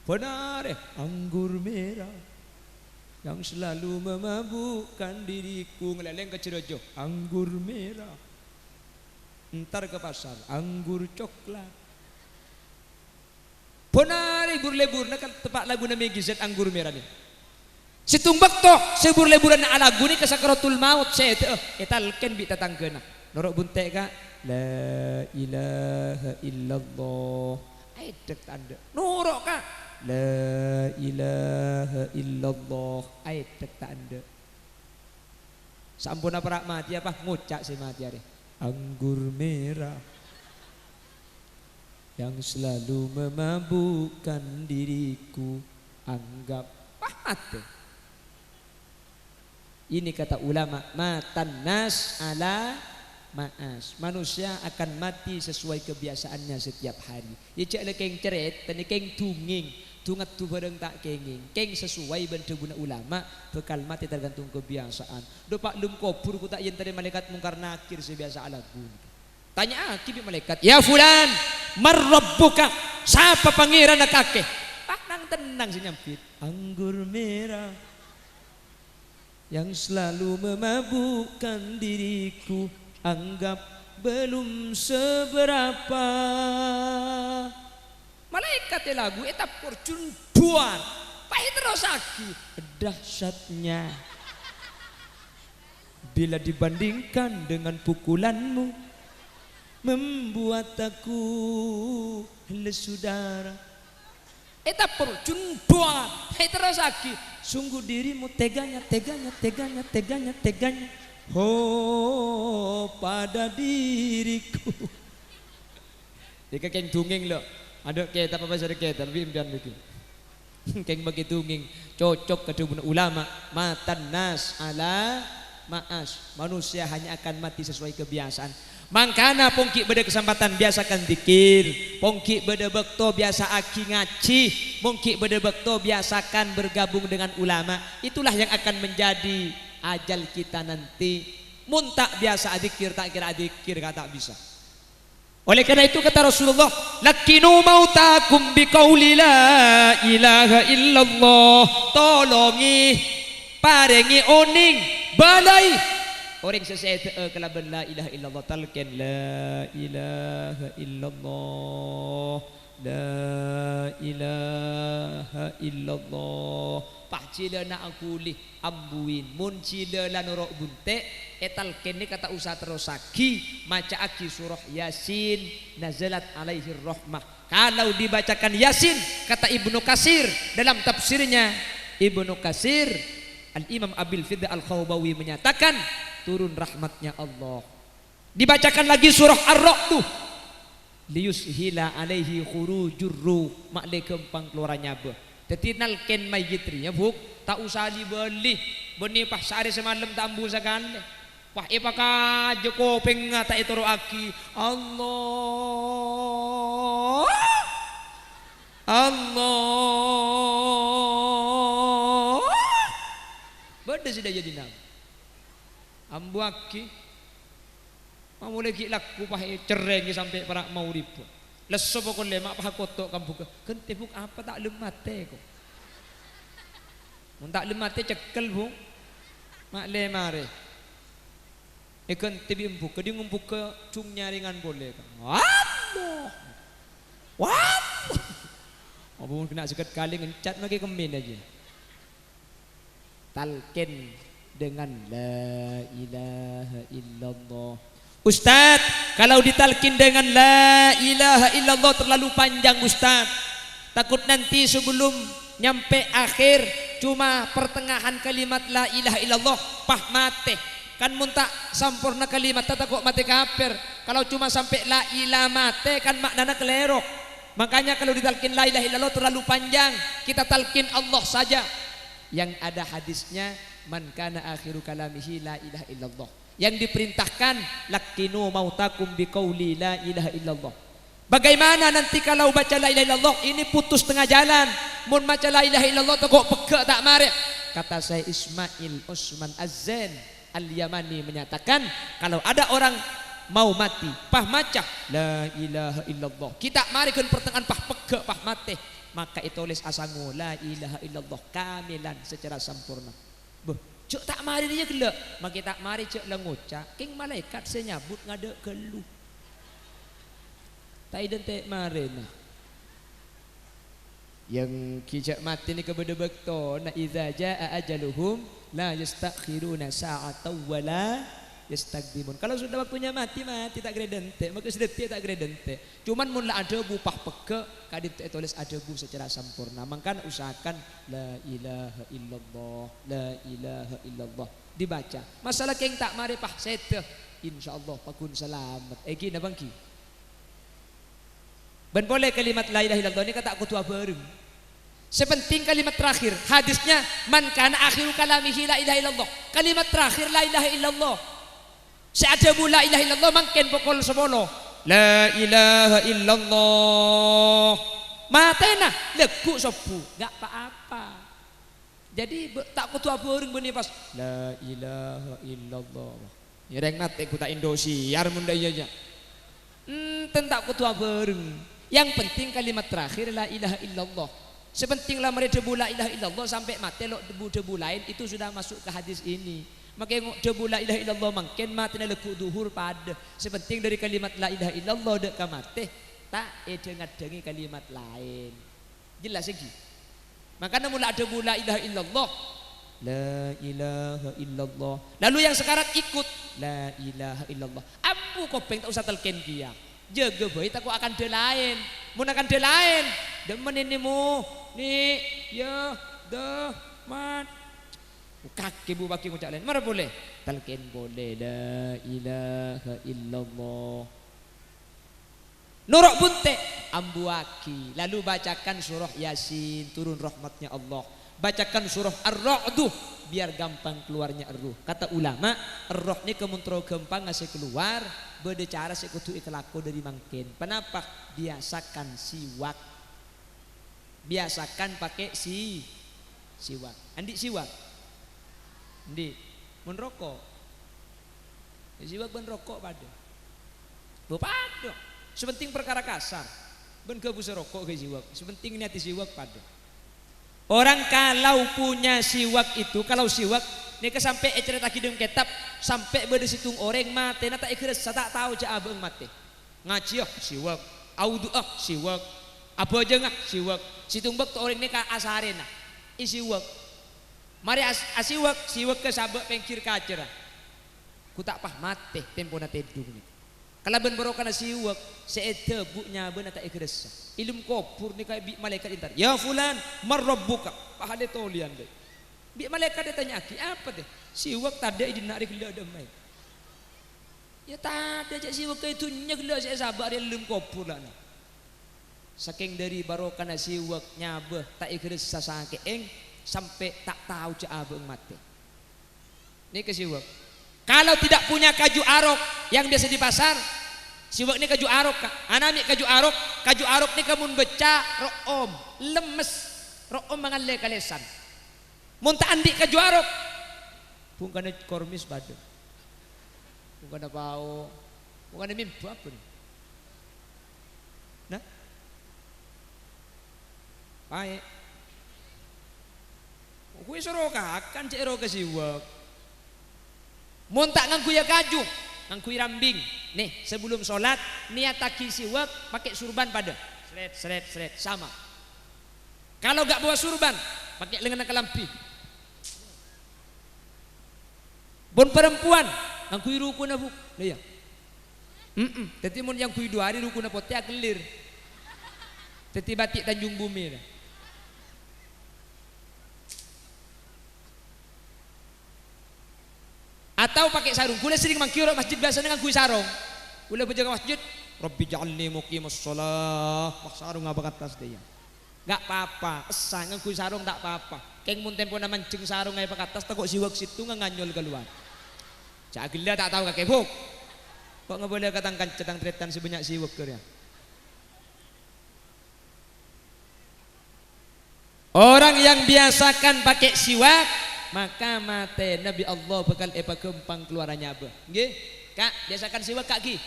Speaker 1: benar anggur merah yang selalu memabukkan diriku. Ngeleleng ke Cirojo, anggur merah. Ntar ke pasar, anggur coklat. Benar libur-libur nak tepat lagu nama gizet anggur merah ni. Situmbak toh sebur liburan na lagu ni kasakaratul maut saya tu. Etalken bi tatangkeuna. Norok bunte ka la ilaha illallah. Ai dek tanda. Norok ka la ilaha illallah. Ai dek tanda. Sampun apa mati apa ngucak si mati ari. Anggur merah yang selalu memabukkan diriku, anggap mati. Ini kata ulama, matan nas ala ma'as. Manusia akan mati sesuai kebiasaannya setiap hari. Ya cak lekeng ceret, tani keng tunging, tungat tu bareng tak kenging. Keng sesuai bentuk guna ulama, bekal mati tergantung kebiasaan. Dopak lum kopur ku tak yen tadi malaikat mungkar nakir sebiasa lagu. Tanya aki malaikat, ya fulan, marrabbuka, siapa pangeran nak kakek? Nang tenang si nyampit. Anggur merah yang selalu memabukkan diriku, anggap belum seberapa. Malaikat lagu etap kurcun buan, pahit terus aki. Dahsyatnya bila dibandingkan dengan pukulanmu, membuat aku lesu darah. Eta percun buat, terus aki. Sungguh dirimu teganya. Oh pada diriku. Jika keng tunging lo, ada kita apa bahasa kita, tapi impian begitu. Keng bagi tunging, cocok kedua ulama. Matan nas ala ma'as. Manusia hanya akan mati sesuai kebiasaan. Mangkana pongki beda kesempatan biasakan zikir, pongki beda bekto biasa aki ngaci, pongki beda bekto biasakan bergabung dengan ulama. Itulah yang akan menjadi ajal kita nanti. Mun tak biasa zikir, tak kira zikir kata bisa. Oleh karena itu kata Rasulullah, lakinu mautakum biqauli la ilaha illallah. Tolongi parengi oning balai orang sesuai kelaban la ilaha illallah, talken la ilaha illallah, la ilaha illallah. Pah cila nak akuli ambuin, mun cila la norok bunte etalken ni kata usah terus lagi maca aki surah Yasin nazalat alaihi rahmah. Kalau dibacakan Yasin kata Ibnu Katsir dalam tafsirnya, Ibnu Katsir Al-Imam Abil Fidda Al-Khawbawi menyatakan turun rahmatnya Allah. Dibacakan lagi surah Ar-Ra'd tuh liyushila alaihi khurujur ruh makle kempang keluarannya be. Tetinal ken mayitrinya buk tak usah dibeli benih pas sehari semalam tambu sekali. Wah ipaka joko penga tak itu aki Allah Allah beda sudah jadi nama ambu aki mau lagi laku pakai cereng sampai para mau ribu leso pokoknya mak pakai kotok kamu buka kentebuk apa tak lemate kok mun tak lemate cekel bu mak lemare ikan tebi buka dia ngumbuka cung nyaringan boleh kan Allah wah abang kena sekat kali ngencat lagi kemin aja talqin dengan la ilaha illallah. Ustaz, kalau ditalkin dengan la ilaha illallah terlalu panjang Ustaz. Takut nanti sebelum nyampe akhir cuma pertengahan kalimat la ilaha illallah pah mate. Kan muntak sampurna kalimat tak kok mate kafir. Kalau cuma sampai la ilaha mate kan maknanya kelerok. Makanya kalau ditalkin la ilaha illallah terlalu panjang, kita talkin Allah saja. Yang ada hadisnya man kana akhiru kalamihi la ilaha illallah. Yang diperintahkan lakinu mautakum biqauli la ilaha illallah. Bagaimana nanti kalau baca la ilaha illallah ini putus tengah jalan, mun baca la ilaha illallah kok pegak tak mari. Kata saya Ismail Usman Az-Zain Al-Yamani menyatakan kalau ada orang mau mati pah maca la ilaha illallah kita mari ke pertengahan pah pegak pah mati maka ditulis asangu la ilaha illallah kamilan secara sempurna. Cuk tak mari dia gelak, maka tak mari cuk lengucak, king malaikat senyabut ngade kelu. Tak identik mari nah. Yang kijak mati ni kepada bekto, na iza jaa ajaluhum la yastakhiruna sa'atan wala yastaqdimun. Kalau sudah waktunya mati tak gredente, maka sudah tak gredente. Cuman mun la ada bu pah peke kadit tulis ada bu secara sempurna. Maka usahakan la ilaha illallah, la ilaha illallah dibaca. Masalah keng tak mari pah sete, insyaallah pakun selamat. Egi na bangki. Ben boleh kalimat la ilaha illallah ini kata aku tua bareng. Sepenting kalimat terakhir hadisnya man kana akhiru kalamihi la ilaha illallah. Kalimat terakhir la ilaha illallah. Seadabu la ilaha illallah mangken pokol sebolo la ilaha illallah matena leku sopu gak apa-apa. Jadi tak kutu apa orang benih pas la ilaha illallah nyereng nate ku tak Indosiar munda iya aja tak kutu apa orang. Yang penting kalimat terakhir la ilaha illallah. Sepenting lah mereka debu la ilaha illallah sampai mati lo debu lain itu sudah masuk ke hadis ini. Makanya debu la ilaha illallah mangken mati na leku duhur pada. Sepenting dari kalimat la ilaha illallah dek kamate tak dengar-dengi kalimat lain. Jelas lagi. Makanya mula debu la ilaha illallah. La ilaha illallah. Lalu yang sekarang ikut la ilaha illallah. Ampu kopeng tak usah telken dia. Jaga boy tak akan de lain. Mun akan de lain. Demen ini mu ni ya dah mat kaki bu baki ngucap lain mana boleh talqin boleh la ilaha illallah nurok bunte ambuaki lalu bacakan surah Yasin turun rahmatnya Allah bacakan surah Ar-Ra'd biar gampang keluarnya ruh. Kata ulama roh ni kemuntro gampang ngasih keluar beda cara sekutu ikhlaku dari mangkin. Kenapa? Biasakan siwak, biasakan pakai siwak. Andi siwak Ndi, mun rokok. Siwak ben rokok pada. Bo pada. Sepenting perkara kasar. Ben ke busa rokok ke siwak. Sepenting niati siwak pada. Orang kalau punya siwak itu, kalau siwak ni ke sampai cerita kidung kitab sampai beda situng orang mate na tak ikhlas tak tahu ja abang mate. Ngaji siwak, audu siwak. Apa aja ngah siwak. Situng bak tu orang ni ka asarena. Isiwak. Mari asiwak, siwak ke sabak pengkir kacer. ku tak pah mate tempo na tedung ni. Kalaban barokah na siwak seete buknya beuna tak ikresa. Ilum kopur ni kay bi malaikat intar. Ya fulan marrabbuka. Pahade tolian deh. Bi malaikat ditanya aki apa deh? Siwak tadi idina ari gila damai. Ya tadi aja siwak itu nyegla saya sabar dia ilum kopur lah. Saking dari barokah na siwak nyabeh tak ikresa sakeeng sampai tak tahu cak abeng mate. Ini ke siwak. Kalau tidak punya kaju arok yang biasa di pasar, siwak ini kaju arok kak. Anami kaju arok ini kamun beca room lemes, room mengalle kalesan. Munta andi kaju arok, bukan kormis badu, bukan bau, bukan mimpi apa nih? Nah, baik. Kui suruh akan cek roh ke siwak. Montak ngangkuy kaju, ngangkuy rambing. Nih sebelum sholat niat taki siwak pakai surban pada. Seret sama. Kalau gak bawa surban pakai lengan kelampi. Bon perempuan ngangkuy rukun abu. Lihat. Teti mun yang kui 2 hari rukun apote akelir. Teti batik Tanjung Bumi. Atau pakai sarung. Kula sering mangkiro masjid biasanya ngangkuy sarung. Kula berjaga masjid, Rabbi ja'alni muqimus shalah. Mak sarung ngapa atas dia. Enggak apa-apa, esa ngangkuy sarung tak apa-apa. Keng mun tempo na mancing sarung ngai atas takok siwak situ nganyol keluar. Cak gila tak tahu kakek buk. Kok enggak boleh katangkan cetang tretan sebanyak siwak ke ya. Orang yang biasakan pakai siwak maka mate Nabi Allah bakal kempang keluarannya apa? Nggih? Kak, biasakan siwak kak ki.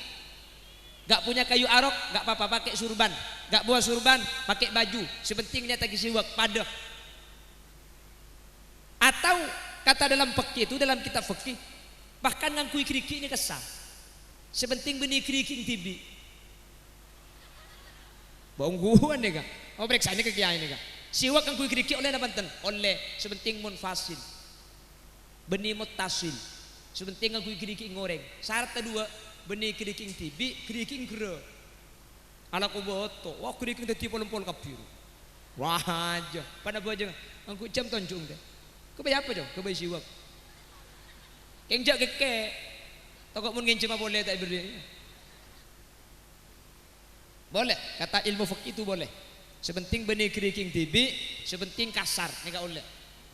Speaker 1: Gak punya kayu arok, gak apa-apa pakai surban. Gak bawa surban, pakai baju. Sepentingnya tagi siwak pada. Atau kata dalam fikih itu dalam kitab fikih, bahkan ngangkui keriki ini kesal. Sepenting benih keriki tibi. Bongguan deh kak. Oh periksa ini ke kiai ini kak. Siwak ngangkui keriki oleh nabanten, oleh sepenting munfasil. Benih mutasil, sepenting ngangkui keriki ngoreng. Syarat kedua, benih keriki tibi, keriki gere. Ala ko boto, wah keriki tadi pol-pol kapiru. Wah aja, pada aja ngangkui jam tonjung deh. Kebay apa jauh? Kebay siwak. Kengjak keke, tokok mun ngencema boleh tak berdiri. Boleh, kata ilmu fikih itu boleh. Sepenting benih keriking tibi, sepenting kasar, nikah oleh.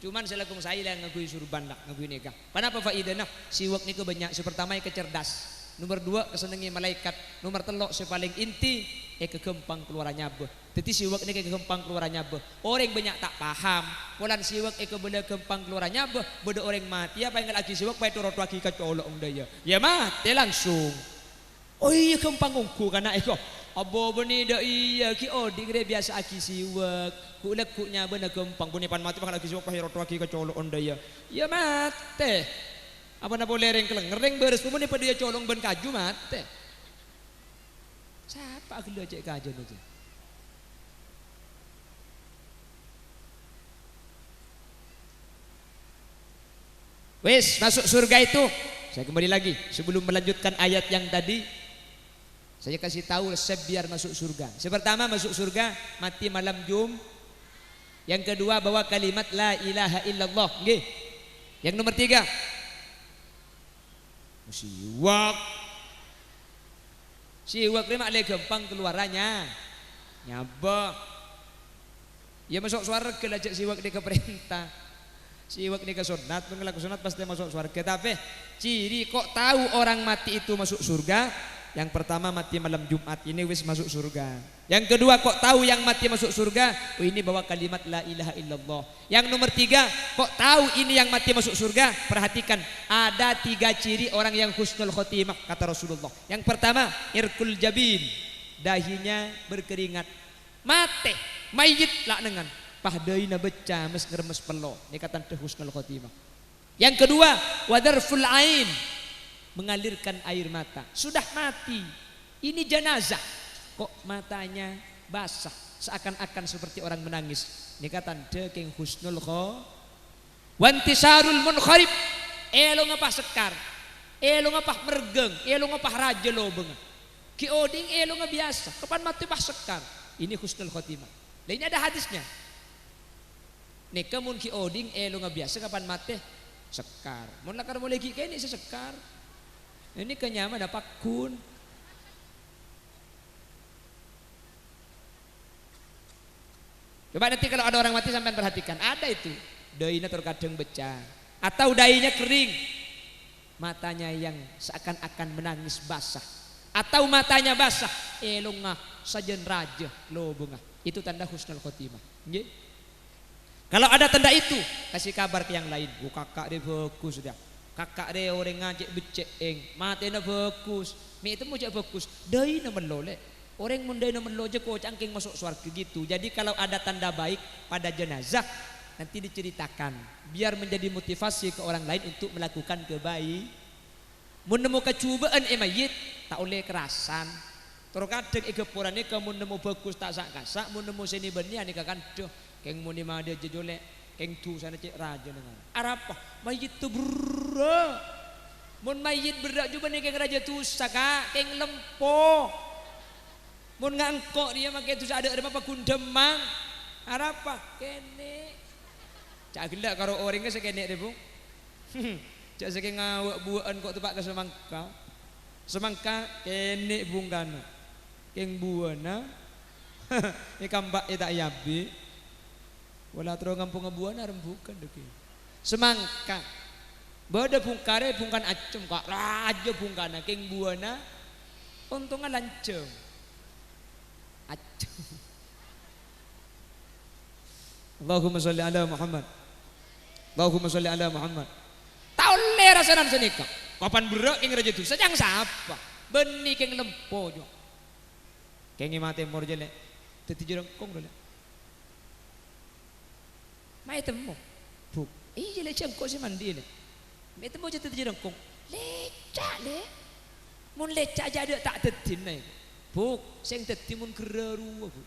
Speaker 1: Cuman selakum saya yang ngagui surban dak, ngagui nikah. Kenapa faidahnya? Siwak niku banyak. Pertama kecerdas, nomor 2 kesenengi malaikat, nomor 3 sepaling inti kegempang keluarannya beh. Jadi siwak ini kegempang keluarannya beh. Orang banyak tak paham. Polan siwak bener gempang keluarannya beh. Beda orang mati apa yang lagi siwak pakai turut lagi kecolok daya. Ya mati langsung. Oh iya gempang ungku karena abo beni dak iya ki odi gede biasa aki siwak kulek kunya bener gempang beni pan mati bakal aki siwak pahirot aki kecolok ondaya ya mate apa na boleh reng beres pemuni pada dia colong ben kaju mate siapa aku aja kajian aja wes masuk surga itu saya kembali lagi sebelum melanjutkan ayat yang tadi. Saya kasih tahu resep biar masuk surga. Pertama masuk surga mati malam Jum. Yang kedua bawa kalimat la ilaha illallah. Nggih. Yang nomor 3 siwak. Siwak ini maklum gampang keluarannya. Nyaba. Ya masuk surga lah siwak di keperintah. Siwak ini ke sunat, mengelaku sunat pasti masuk surga. Tapi ciri kok tahu orang mati itu masuk surga? Yang pertama mati malam Jumat ini wis masuk surga. Yang kedua kok tahu yang mati masuk surga? Oh ini bawa kalimat la ilaha illallah. Yang nomor 3 kok tahu ini yang mati masuk surga? Perhatikan ada 3 ciri orang yang husnul khotimah kata Rasulullah. Yang pertama irkul jabin, dahinya berkeringat. Mate mayit lah dengan pahdaina beca mes ngeremes pelo. Ini kata husnul khotimah. Yang kedua wadarful ain, mengalirkan air mata. Sudah mati, ini jenazah kok matanya basah seakan-akan seperti orang menangis. Ini kata deking husnul kho wantisarul munkharib elo ngapa sekar elo ngapah mergeng, elo ngapah raja lo benga. Ki oding elo nga biasa, kapan mati pah sekar. Ini husnul khotimah. Lainnya ada hadisnya. Nih kemun ki oding elo nga biasa kapan mati sekar. Mun lakar mulai ki ini sesekar. Ini kenyama dapat kun. Coba nanti kalau ada orang mati sampai perhatikan, ada itu dainya terkadang becah atau dainya kering, matanya yang seakan-akan menangis basah atau matanya basah, elongah sajen raja lo bunga. Itu tanda husnul khotimah. Nggih. Kalau ada tanda itu, kasih kabar ke yang lain. Oh, kakak dia fokus dia. Kakak dia orang ngajak beceng, matanya fokus. Mi itu mau jak fokus, daina meloleh. Orang mundai nomor loja kok cangking masuk surga gitu. Jadi kalau ada tanda baik pada jenazah nanti diceritakan biar menjadi motivasi ke orang lain untuk melakukan kebaikan. Mun nemu kecubaan mayit tak oleh kerasan. Terkadang gepurannya kamu nemu bagus tak sak kasak, mun nemu seni benia ni kakan doh. Keng muni mah dia jejolek, keng tu sana cek raja dengan. Arapa mayit tu bro. Mun mayit berak juga nih keng raja tu saka, keng lempo. Mun ngangkok dia makai tu ada apa kundemang. Arapa kene. Cak gelak karo orang ke sekene deh, Bung. Cak saking ngawak buaan kok tepak ke semangka. Semangka kene bungkana. Keng buana. Ikan bak tak yabi. Wala terus ngampung ngebuana rembukan deki. Semangka. Bada bungkare bungkan acem kak raja bungkana keng buana. Untungnya lanceng. Allahumma sholli ala Muhammad. Allahumma sholli ala Muhammad. Tahu le rasanan senika. Kapan berak ing raja tu sajang sapa. Beni keng lempo jo. Keng mate mor jele. Teti jerengkong dole. Mai temu. Buk. Iya le cengkok si mandi ne. Mai temu je teti jerengkong. Lecak le. Mun lecak jadi tak tetin nai. Buk, sing dadi mun geraru Bu.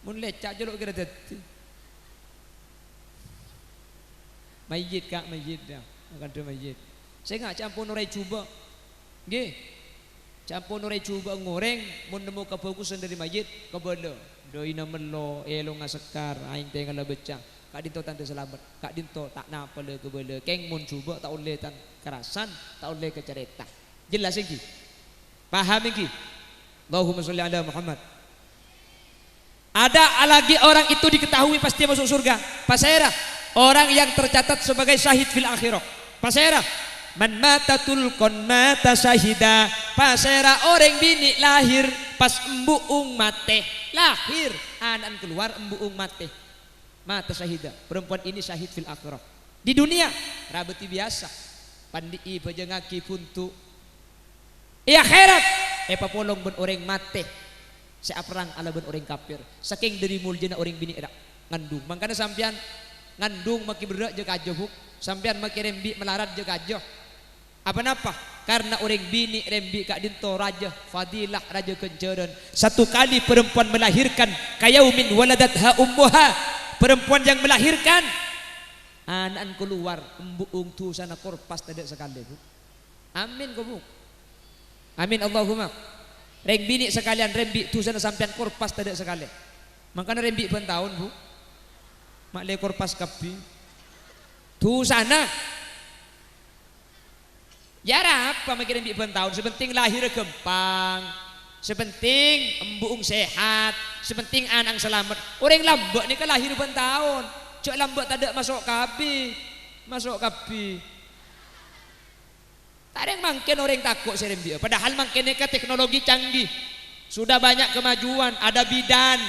Speaker 1: Mun lecak jeluk kira dadi. Mayit kak mayit dah. Makan tu mayit. Saya ngak campur nurai cuba. Nggih. Campur nurai cuba ngoreng mun nemu kebagusan dari mayit kebelo. Doina melo elo ngasekar aing teh ngala becang. Kak dinto tante selamat. Kak dinto tak napa le kebelo. Keng mun cuba tak oleh tan kerasan, tak oleh kecerita. Jelas iki? Paham iki? Allahumma sholli ala Muhammad. Ada lagi orang itu diketahui pasti masuk surga. Pasera orang yang tercatat sebagai syahid fil akhirah. Pasera man mata tulkon mata syahida. Pasera orang bini lahir pas embuung mate. Lahir anak keluar embuung mate. Mata syahida. Perempuan ini syahid fil akhirah. Di dunia rabeti biasa. Pandi pejengaki puntu. Iya akhirat papolong ben orang mate saya perang ala ben orang kafir saking dari muljana orang bini edak ngandung makanya sampean ngandung maki berak je kajo buk sampean maki rembi melarat je kajo apa napa karena orang bini rembi kak dinto raja fadilah raja kenceran satu kali perempuan melahirkan kayaumin waladatha ummuha perempuan yang melahirkan anak keluar embuung tu sana korpas tidak sekali buk amin kau buk amin Allahumma. Reng bini sekalian rembi tu sana sampean korpas tidak sekali. Makanya rembi ben tahun Bu. Mak le korpas kapi. Tu sana. Yara apa mak rembi ben tahun sepenting lahir gempang. Sepenting embuung sehat, sepenting anak selamat. Orang lambek ni kan lahir ben tahun. Cok lambek tak ada masuk kapi. Masuk kapi. Tak ada yang mungkin orang takut serembi. Padahal mungkin mereka teknologi canggih. Sudah banyak kemajuan. Ada bidan.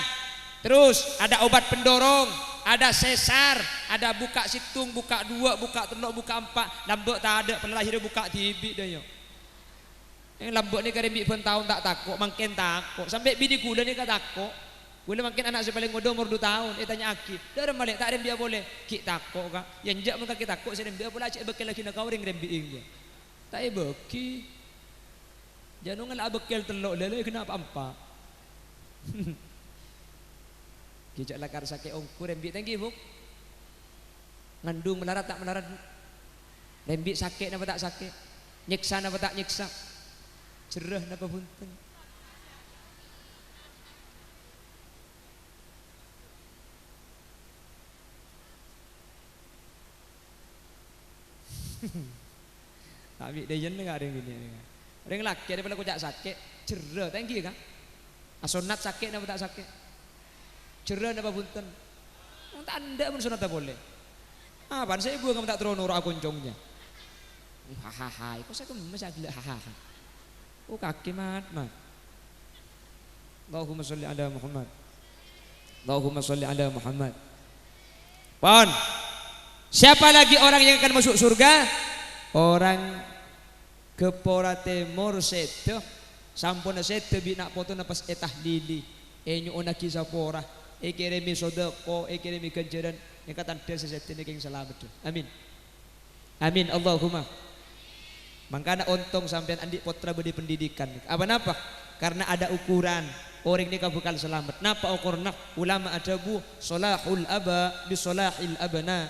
Speaker 1: Terus ada obat pendorong. Ada sesar. Ada buka situng. Buka 2. Buka 3. Buka 4. Lambek tak ada. Pelahir buka tibik dah yo. Yang lambek ni kerembi pun tahun tak takut. Mungkin takut. Sampai bini gula ni kan takut. Gula mungkin anak saya paling muda umur 2 tahun. Dia tanya aki. Dah ada balik. Tak ada dia boleh. Kik takut kak. Yang jak muka kita takut. Serembi boleh acik bekal lagi nak kau ring rembi dia. Tak beki. Jangan ngelak bekel telok lele kenapa ampak. Kijak lakar sakit ongkur rembi tinggi buk. Ngandung melarat tak melarat. Rembi sakit apa tak sakit? Nyiksa napa tak nyiksa? Jereh napa punten? Tapi deyen enggak ada yang gini. Orang laki ada pada kocak sakit, jereh tangki kan? Asonat sakit napa tak sakit? Jereh napa punten? Tanda pun sunat tak boleh. Apaan saya gua kamu tak terus nurut akuncongnya. Hahaha, kok saya kemes agak hahaha. Oh kaki mat. Allahumma sholli ala Muhammad. Allahumma sholli ala Muhammad. Pon. Siapa lagi orang yang akan masuk surga? Orang kepora temor seto sampun seto bina foto napas etah lili enyo ona kisah pora ekiremi sodako ekiremi kenjaran nekatan desa seto nekeng selamat. Amin. Amin Allahumma. Makanya ontong sampean andi potra bedi pendidikan. Apa napa? Karena ada ukuran. Orang ini bakal selamat. Napa ukurna? Ulama adabu solahul aba bi solahil abana.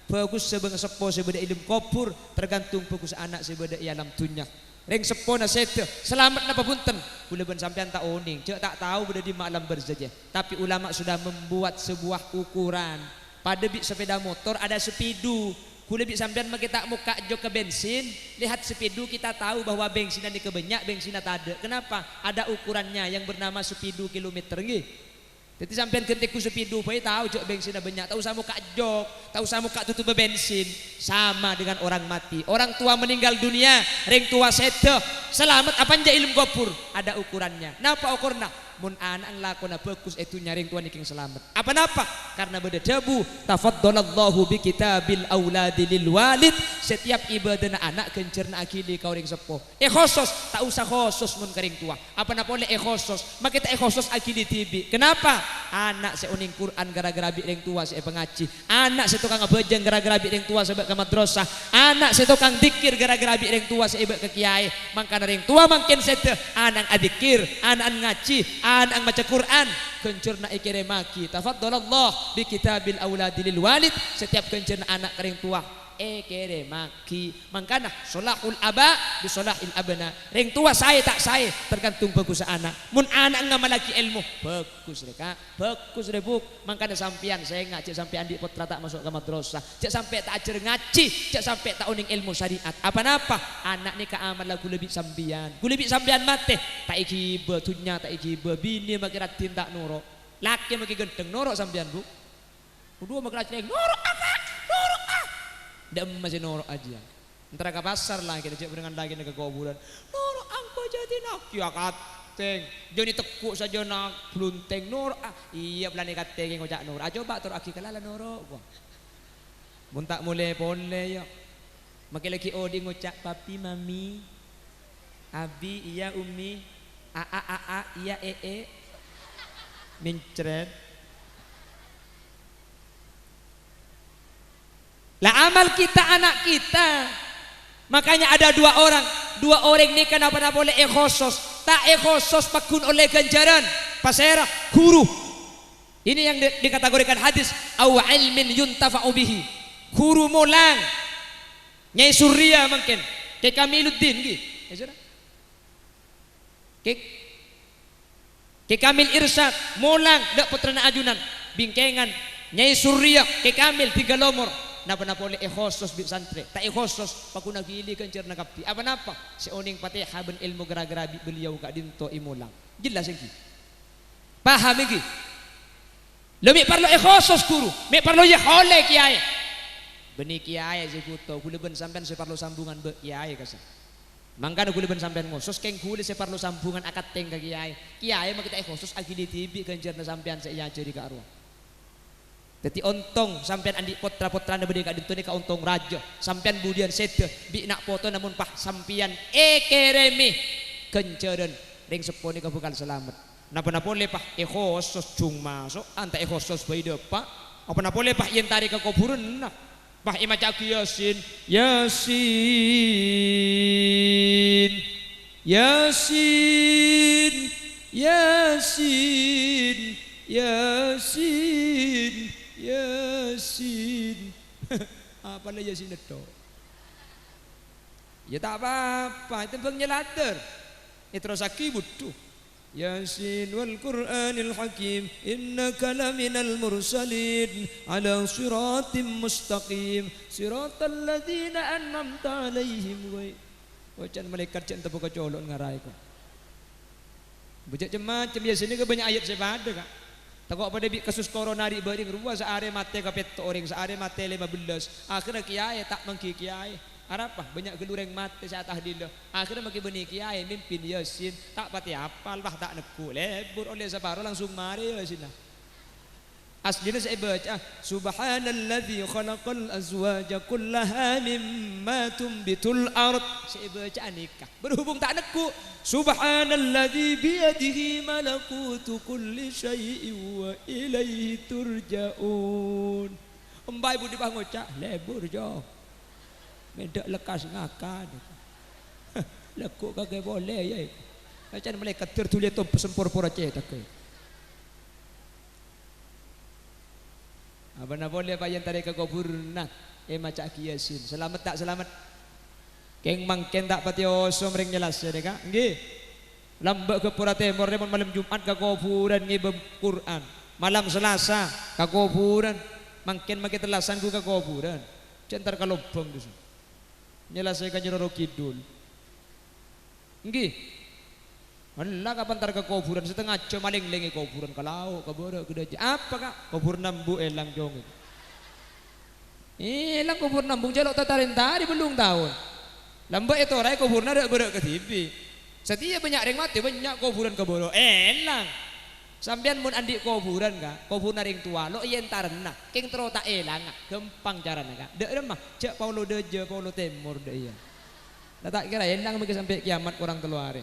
Speaker 1: Bagus sebeng sepo sebeda ilmu kopur tergantung bagus anak sebeda alam dunya. Reng sepo na sete selamat napa punten. Kuleban sampean tak oning, cek tak tahu beda di malam bersaja. Tapi ulama sudah membuat sebuah ukuran. Pada bi sepeda motor ada sepidu. Kulebi sampean mah kita muka jok ke bensin, lihat sepidu kita tahu bahwa bensinnya di kebanyak, bensinnya tak ada. Kenapa? Ada ukurannya yang bernama sepidu kilometer nggih. Jadi sampean ketik ku sepidu bae tahu jok bensinnya banyak, tahu sama muka jok, tahu sama muka tutup bensin. Sama dengan orang mati. Orang tua meninggal dunia, reng tua sedo, selamat apa aja ilmu gopur, ada ukurannya. Napa ukurna? Mun anak lakona bagus itu nyaring tuan iking selamat. Apa napa? Karena beda debu tafaddalallahu bi kitabil auladi lil walid. Setiap ibadah anak kencerna akili kau ring sepo. Khosos tak usah khosos mun kering tua. Apa napa oleh khosos? Maka kita khosos akili tibi. Kenapa? Anak seuning Quran gara-gara bi ring tua se pengaji. Anak se tukang bejeng gara-gara bi ring tua sebab ke madrasah. Anak se tukang dikir gara-gara bi ring tua se ke kiai. Mangkana ring tua mangkin sete anak adikir, anak ngaji, anak baca Quran, kencurna ikire maki. Tafaddalallah bi kitabil auladi lil walid. Setiap kencurna anak kering tua ikire maki. Mangkana solahul aba bi solahil abna. Ring tua saya tak saya tergantung bagus anak. Mun anak ngamalaki ilmu bagus reka, bagus rebuk. Mangkana sampean saya ngaji sampai andi putra tak masuk ke madrasah. Cek sampai tak ajar ngaji, cek sampai tak uning ilmu syariat. Apa napa? Anak ni ka amal lagu lebih sampean. Ku lebih sampean mate. Tak iki betunya tak iki bini makirat tindak nurok. Laki maki genteng nurok sampean bu. Kedua makirat nurok apa? Nurok ah. Dak masih nurok aja. Entar ke pasar lah kita cek dengan lagi ke kuburan. Nurok angko jadi nak ya kateng. Joni tekuk saja nak blunteng nurok ah. Iya pelani kateng ngojak nurok. Ah coba tur aki kalala nurok gua. Mun tak mulai pole ya. Maki lagi odi ngocak papi mami. Abi iya umi. A iya mincret. Lah amal kita anak kita. Makanya ada dua orang ini kenapa boleh ekhosos, tak ekhosos pakun oleh ganjaran pasera guru. Ini yang dikategorikan hadis aw ilmin yuntafa'u bihi. Guru molang Nyai Surya mungkin ke Kamiluddin gitu. Ke Kamil Irsyad molang dak putrana ajunan bingkengan Nyai Surya ke Kamil tiga lomor. Napa oleh ekhosos bi santri tak ekhosos pakuna gili kencir nakapi apa napa si oning Fatihah ben ilmu gara-gara beliau kak dinto imulang jelas iki paham iki lebih perlu ekhosos guru me perlu ya oleh kiai beni kiai sekuto kule ben sampean separlo sambungan be kiai kasa mangkana kule ben sampean ngosos keng kule separlo sambungan akad teng ka kiai mah kita ekhosos agi di tibi kencir na sampean saya jadi ka arwah. Jadi ontong sampean andi potra-potra na bede ka dito ni ka ontong raja sampean budian sete bi nak foto namun pah sampian keremi kenceren ring seponi ka bukal selamat napa napole pah ekhosos cung masuk anta ekhosos bae depa apa napole pah yen tari ka kuburan nah pah imaca yasin yasin yasin yasin yasin Yasin apa lah Yasin itu Ya tak apa-apa, itu pengjelater. Terus aki butuh. Yasin wal Qur'anil Hakim innaka laminal mursalin ala siratim mustaqim siratal ladzina an'amta alaihim. Wacan malaikat cek entah buka colok ngarai ko. Bujak macam biasa ni ke banyak ayat saya pada kak. Takut pada kasus corona di bering ruas seare mate ka pet orang seare mate 15. Akhirnya kiai tak mengki kiai. Arapa banyak gelureng mate saya tah dilo. Akhirnya makin beni kiai mimpin Yasin tak pati apal bah tak neku lebur oleh sabaro langsung mari Yasin. Aslinya saya baca subhanalladzi khalaqal azwaja kullaha mimma tumbitul ard. Saya baca nikah. Berhubung tak neku subhanalladzi biyadihi malakutu kulli syai'in wa ilaihi turja'un. Embai budi bang ngocak lebur jo. Medak lekas ngakan. Lekuk kagak boleh ya. Macam malaikat tertulis tu sempur pura cetak ke. Abang boleh bayan tarik ke kubur nak. Macam Yasin. Selamat tak selamat? Keng mangken tak pati osom ring jelas ya deka. Nggih. Lambak ke Pura Timur malam Jumat ke kuburan ngibem Quran. Malam Selasa ke kuburan. Mangken makin telasan ku ke kuburan. Centar kalau bom tu. Nyelesaikan Nyiroro Kidul. Nggih. Allah kapan tar ke kuburan setengah jam maling lengi kuburan kalau kaboro gede apa kak kubur nambu elang jong elang kubur nambung jaluk tatarin tadi belum tahun lambat itu rai kuburna dak berak ke TV setiap banyak ring mati banyak kuburan kaboro elang sampean mun andi kuburan kak kubur ring tua lo yen tarena king tero tak elang gampang carana kak dek mah cek Paulo Deje Paulo Timur dek iya tak kira elang mungkin sampai kiamat orang keluar.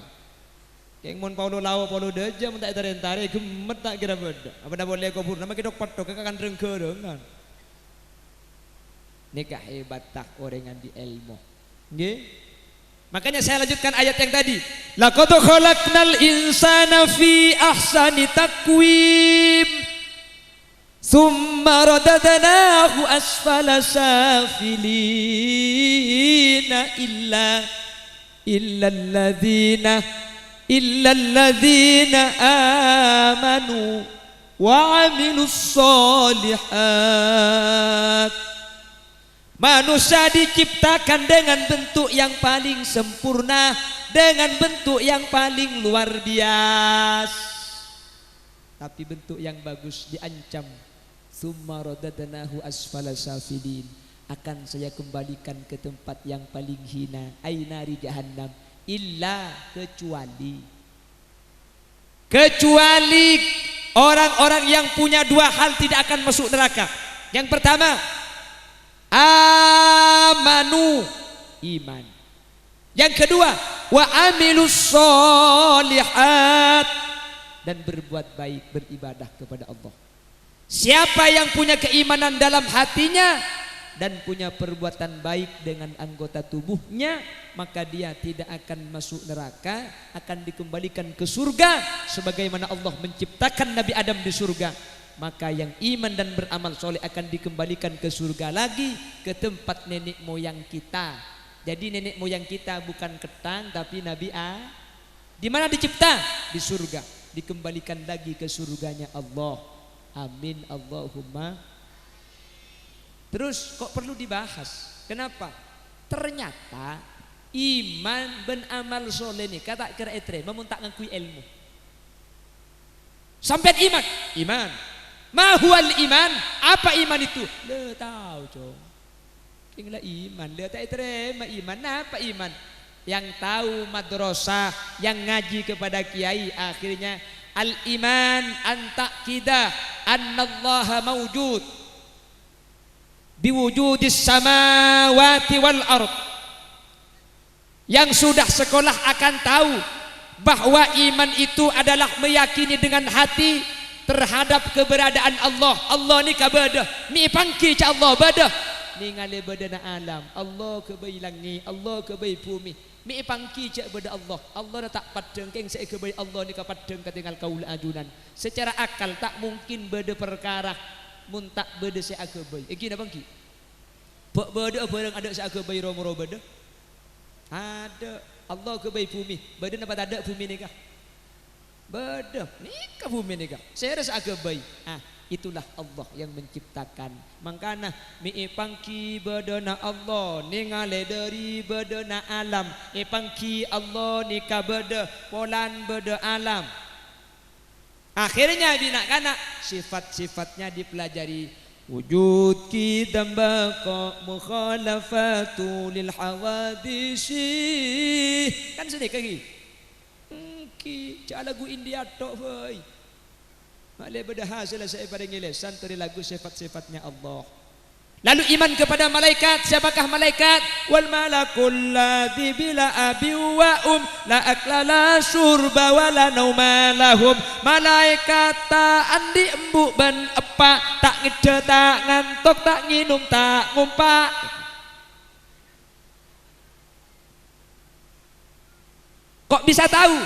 Speaker 1: Keng mon Paulo Lao Paulo Deja mun tak tarentare gemet tak kira beda. Apa dah boleh kubur nama kita patok kan rengke dengan. Nikah hebat tak orang yang di ilmu. Nggih. Makanya saya lanjutkan ayat yang tadi. Laqad khalaqnal insana fi ahsani taqwim. Tsumma radadnahu asfala safilina illa alladzina amanu wa amilus solihat. Manusia diciptakan dengan bentuk yang paling sempurna, dengan bentuk yang paling luar biasa. Tapi bentuk yang bagus diancam. Tsumma radadnahu asfala safilin. Akan saya kembalikan ke tempat yang paling hina, ainari jahannam. Illa kecuali orang-orang yang punya dua hal tidak akan masuk neraka. Yang pertama, amanu, iman. Yang kedua, wa amilus solihat, dan berbuat baik, beribadah kepada Allah. Siapa yang punya keimanan dalam hatinya dan punya perbuatan baik dengan anggota tubuhnya, maka dia tidak akan masuk neraka, akan dikembalikan ke surga sebagaimana Allah menciptakan Nabi Adam di surga. Maka yang iman dan beramal soleh akan dikembalikan ke surga lagi, ke tempat nenek moyang kita. Jadi nenek moyang kita bukan ketang tapi Nabi A. Di mana dicipta? Di surga. Dikembalikan lagi ke surganya Allah. Amin Allahumma. Terus kok perlu dibahas? Kenapa? Ternyata iman ben amal soleh ni kata kira etre memuntak ngakui ilmu. Sampai iman. Ma huwal iman? Apa iman itu? Le tahu cong. Kinglah iman. Le tak etre iman. Apa iman? Yang tahu madrasah, yang ngaji kepada kiai, akhirnya al iman anta kidah annallaha mawjud biwujudis samawati wal ard. Yang sudah sekolah akan tahu bahwa iman itu adalah meyakini dengan hati terhadap keberadaan Allah. Allah ni kabada, mi pangki ca Allah bada. Ni ngale badana alam. Allah ke bayi langit, Allah ke bayi bumi. Mi pangki ca bada Allah. Allah dah tak padeng keng saya ke bayi Allah ni ka padeng katinggal kaul ajunan. Secara akal tak mungkin bada perkara mun tak beda se agabai. Iki na bangki. Bak beda barang ada se agabai romo beda. Ada. Allah ke bayi bumi. Beda apa tak ada bumi ni kah? Beda. Ni ke bumi ni kah? Saya rasa agak bayi. Itulah Allah yang menciptakan. Makana mi pangki bedana Allah ningale dari bedana alam. Pangki Allah ni ka beda polan beda alam. Akhirnya binakana sifat-sifatnya dipelajari. Wujud kita baqa mukhalafatu lil hawadisi. Kan sedih lagi. Ki cak lagu India tok boy. Malai berhasil saya pada ngilesan dari lagu sifat-sifatnya Allah. Lalu iman kepada malaikat. Siapakah malaikat? Wal malakul ladzi bila abi wa la akla la surba wa la nauma lahum. Malaikat tak andi embuk ban epak, tak ngede tak ngantuk, tak nginum tak ngumpak. Kok bisa tahu?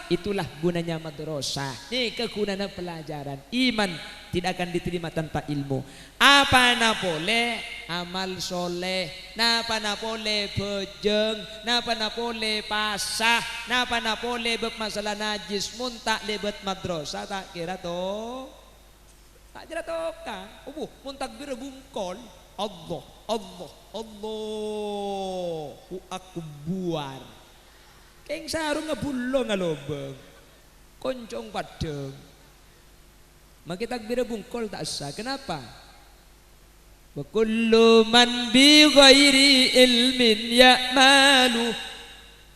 Speaker 1: Itulah gunanya madrasah. Ini kegunaan pelajaran. Iman tidak akan diterima tanpa ilmu. Apa na boleh amal soleh, napa na boleh bejeng, napa na boleh pasah, napa na boleh bermasalah najis, muntak lebet madrasah tak kira to, tak kira to kan? Muntak bir bungkol. Allah, Allah, Allahu akbar. Keng sarung ngebulong ngalobeng, koncong padeng. Maka takbir bungkol tak sah. Kenapa? Wa kullu man bi ghairi ilmin ya'malu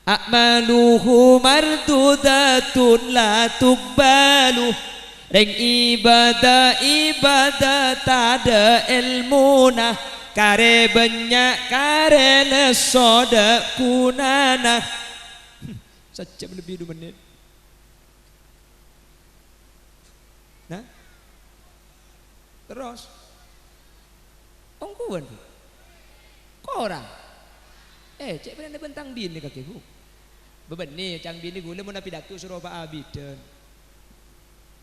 Speaker 1: a'maluhu mardudatun la tuqbalu. Reng ibadah tada ilmuna kare banyak kare lesoda kunana. Sejam lebih 2 menit. Nah, terus ongkuan korang cek benar bentang bini kakiku beban nih cang bini gula mau napi datu suruh Pak Abiden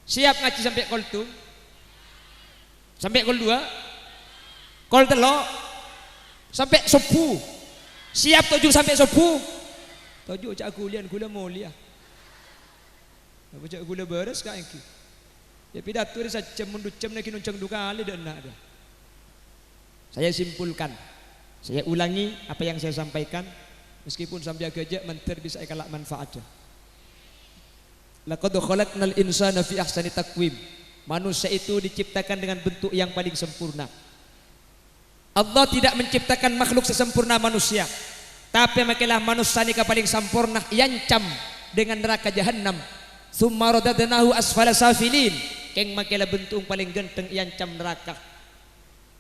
Speaker 1: siap ngaji sampai kol tu sampai kol 2 kol telok sampai subuh siap 7 sampai subuh. Tujuh cak kulian gula mulia. Apa cak gula beres kak engki. Ya pidato dia saja mundur jam nak nuncang 2 kali dan nak ada. Saya simpulkan, saya ulangi apa yang saya sampaikan, meskipun sambil agak menteri bisa ikalak manfaatnya. Laqad khalaqnal insana fi ahsani taqwim. Manusia itu diciptakan dengan bentuk yang paling sempurna. Allah tidak menciptakan makhluk sesempurna manusia. Tapi makilah manusia ni paling sempurna yancam dengan neraka jahanam. Summa radadnahu asfala safilin. Keng makilah bentuk paling genteng yancam neraka.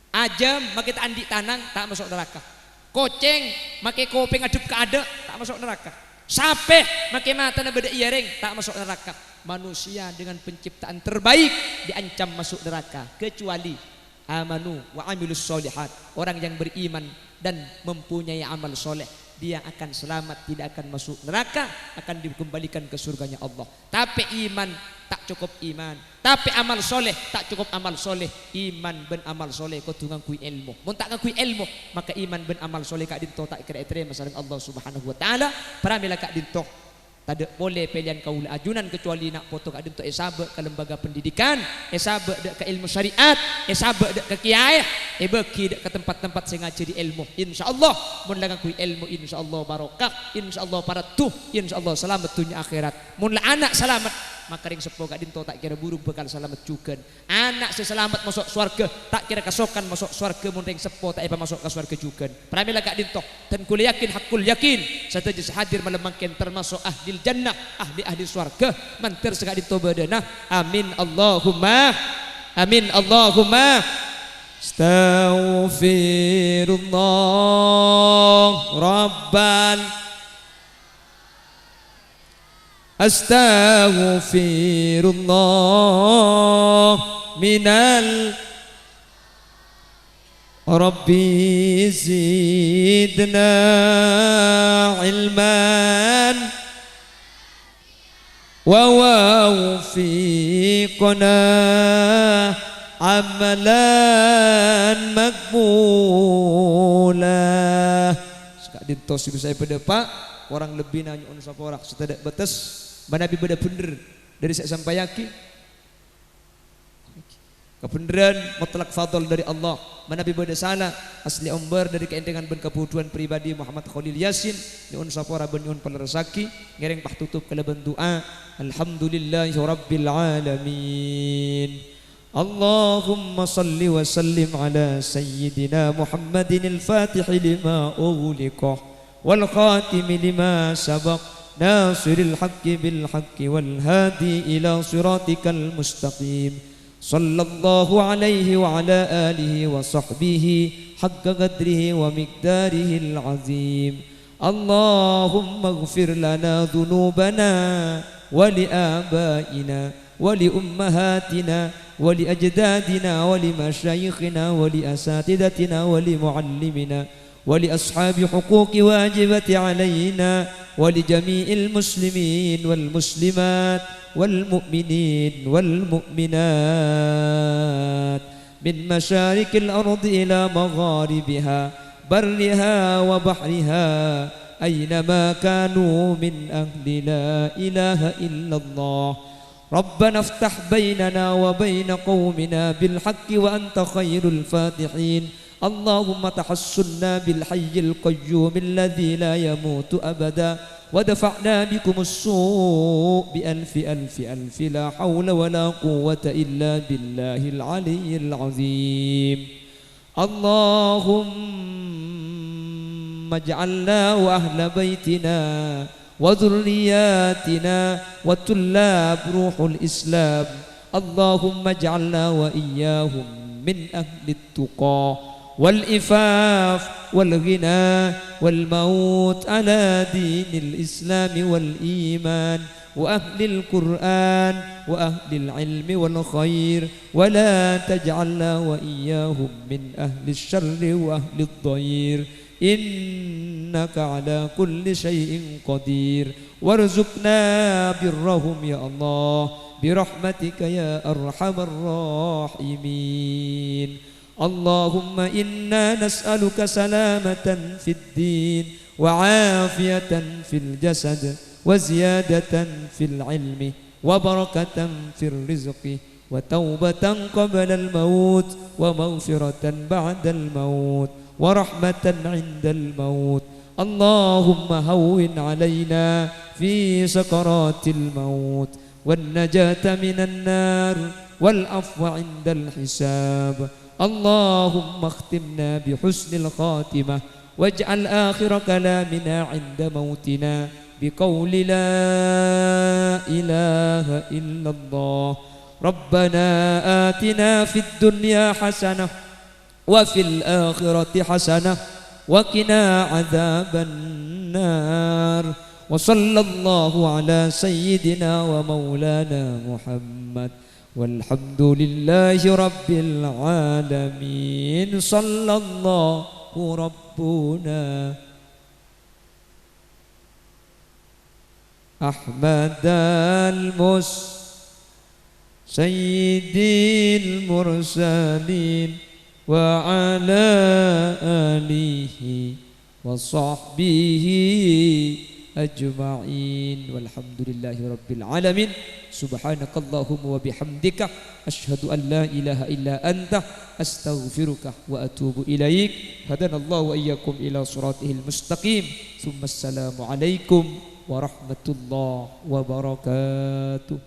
Speaker 1: Ajam makai tak andi tanang tak masuk neraka. Koceng makai kopeng adep ke ada tak masuk neraka. Sapeh makai mata na beda iareng tak masuk neraka. Manusia dengan penciptaan terbaik diancam masuk neraka kecuali amanu wa amilus solihat. Orang yang beriman dan mempunyai amal soleh, dia akan selamat, tidak akan masuk neraka, akan dikembalikan ke surganya Allah. Tapi iman tak cukup iman, tapi amal soleh tak cukup amal soleh. Iman ben amal soleh kau tunggang kui ilmu. Mun tak ngakui ilmu, maka iman ben amal soleh kak dinto tak kira etre masalah Allah Subhanahu Wa Taala. Paramila kak dinto. Tak boleh pilihan kaula ajunan kecuali nak foto kak dinto esabe ke lembaga pendidikan, esabe ke ilmu syariat, esabe ke kiai, beki ke tempat-tempat saya ngaji di ilmu. Insyaallah mun la ngakui ilmu insyaallah barokah, insyaallah paratuh, insyaallah selamat dunia akhirat. Mun la anak selamat maka ring sepo kak dinto tak kira burung bekal selamat juga. Anak seselamat masuk surga tak kira kasokan masuk surga, mun ring sepo tak masuk ke surga juga. Pramila kak dinto dan kul yakin hakul yakin sateja hadir malemangken termasuk ahli jannah, ahli surga mantir sekak dinto badana. Amin Allahumma amin Allahumma. Astaghfirullah rabbal astaghfirullah minal rabbi zidna ilman wa wawfiqna amalan makbula. dintos saya pada pak orang lebih nanya on saporak setedak batas manabi beda bener dari saya sampai yakin kebenaran mutlak fadl dari Allah manabi beda salah asli umbar dari keendengan ben kebutuhan pribadi Muhammad Khalil Yasin ni on sapora ben on pelerasaki ngereng pah tutup kalaban doa alhamdulillahi rabbil alamin Allahumma salli wa sallim ala sayyidina Muhammadin al-fatih lima ughliqa wal khatim lima sabaq nasiril haqqi bil haqqi wal hadi ila siratikal mustaqim sallallahu alaihi wa ala alihi wa sahbihi haqqa qadrihi wa miqdarihi al-azim Allahumma ighfir lana dhunubana wa li abaina wa li ummahatina wa li ajdadina wa li masyayikhina wa li asatidatina wa li muallimina wa li ashabi huquqi wajibati alaina wa li jami'il muslimin wal muslimat والمؤمنين والمؤمنات من مشارق الأرض إلى مغاربها برها وبحرها أينما كانوا من أهل لا إله إلا الله ربنا افتح بيننا وبين قومنا بالحق وأنت خير الفاتحين اللهم تحسنا بالحي القيوم الذي لا يموت أبدا ودفعنا بكم السوء بألف ألف ألف لا حول ولا قوة إلا بالله العلي العظيم اللهم اجعلنا وأهل بيتنا وذرياتنا وطلاب روح الإسلام اللهم اجعلنا وإياهم من أهل التقى والإفاف والغنى والموت على دين الإسلام والإيمان وأهل القرآن وأهل العلم والخير ولا تجعلنا وإياهم من أهل الشر وأهل الضير إنك على كل شيء قدير وارزقنا برهم يا الله برحمتك يا أرحم الراحمين اللهم إنا نسألك سلامة في الدين وعافية في الجسد وزيادة في العلم وبركة في الرزق وتوبة قبل الموت ومغفرة بعد الموت ورحمة عند الموت اللهم هون علينا في سكرات الموت والنجاة من النار والعفو عند الحساب اللهم اختمنا بحسن الخاتمة واجعل آخر كلامنا عند موتنا بقول لا إله إلا الله ربنا آتنا في الدنيا حسنة وفي الآخرة حسنة وقنا عذاب النار وصلى الله على سيدنا ومولانا محمد والحمد لله رب العالمين صلى الله ربنا أحمد سيد المرسلين وعلى آله وصحبه أجمعين والحمد لله رب العالمين سبحانك اللهم وبحمدك أشهد أن لا إله إلا أنت أستغفرك وأتوب إليك هدانا الله وإياكم إلى صراطه المستقيم ثم السلام عليكم ورحمة الله وبركاته.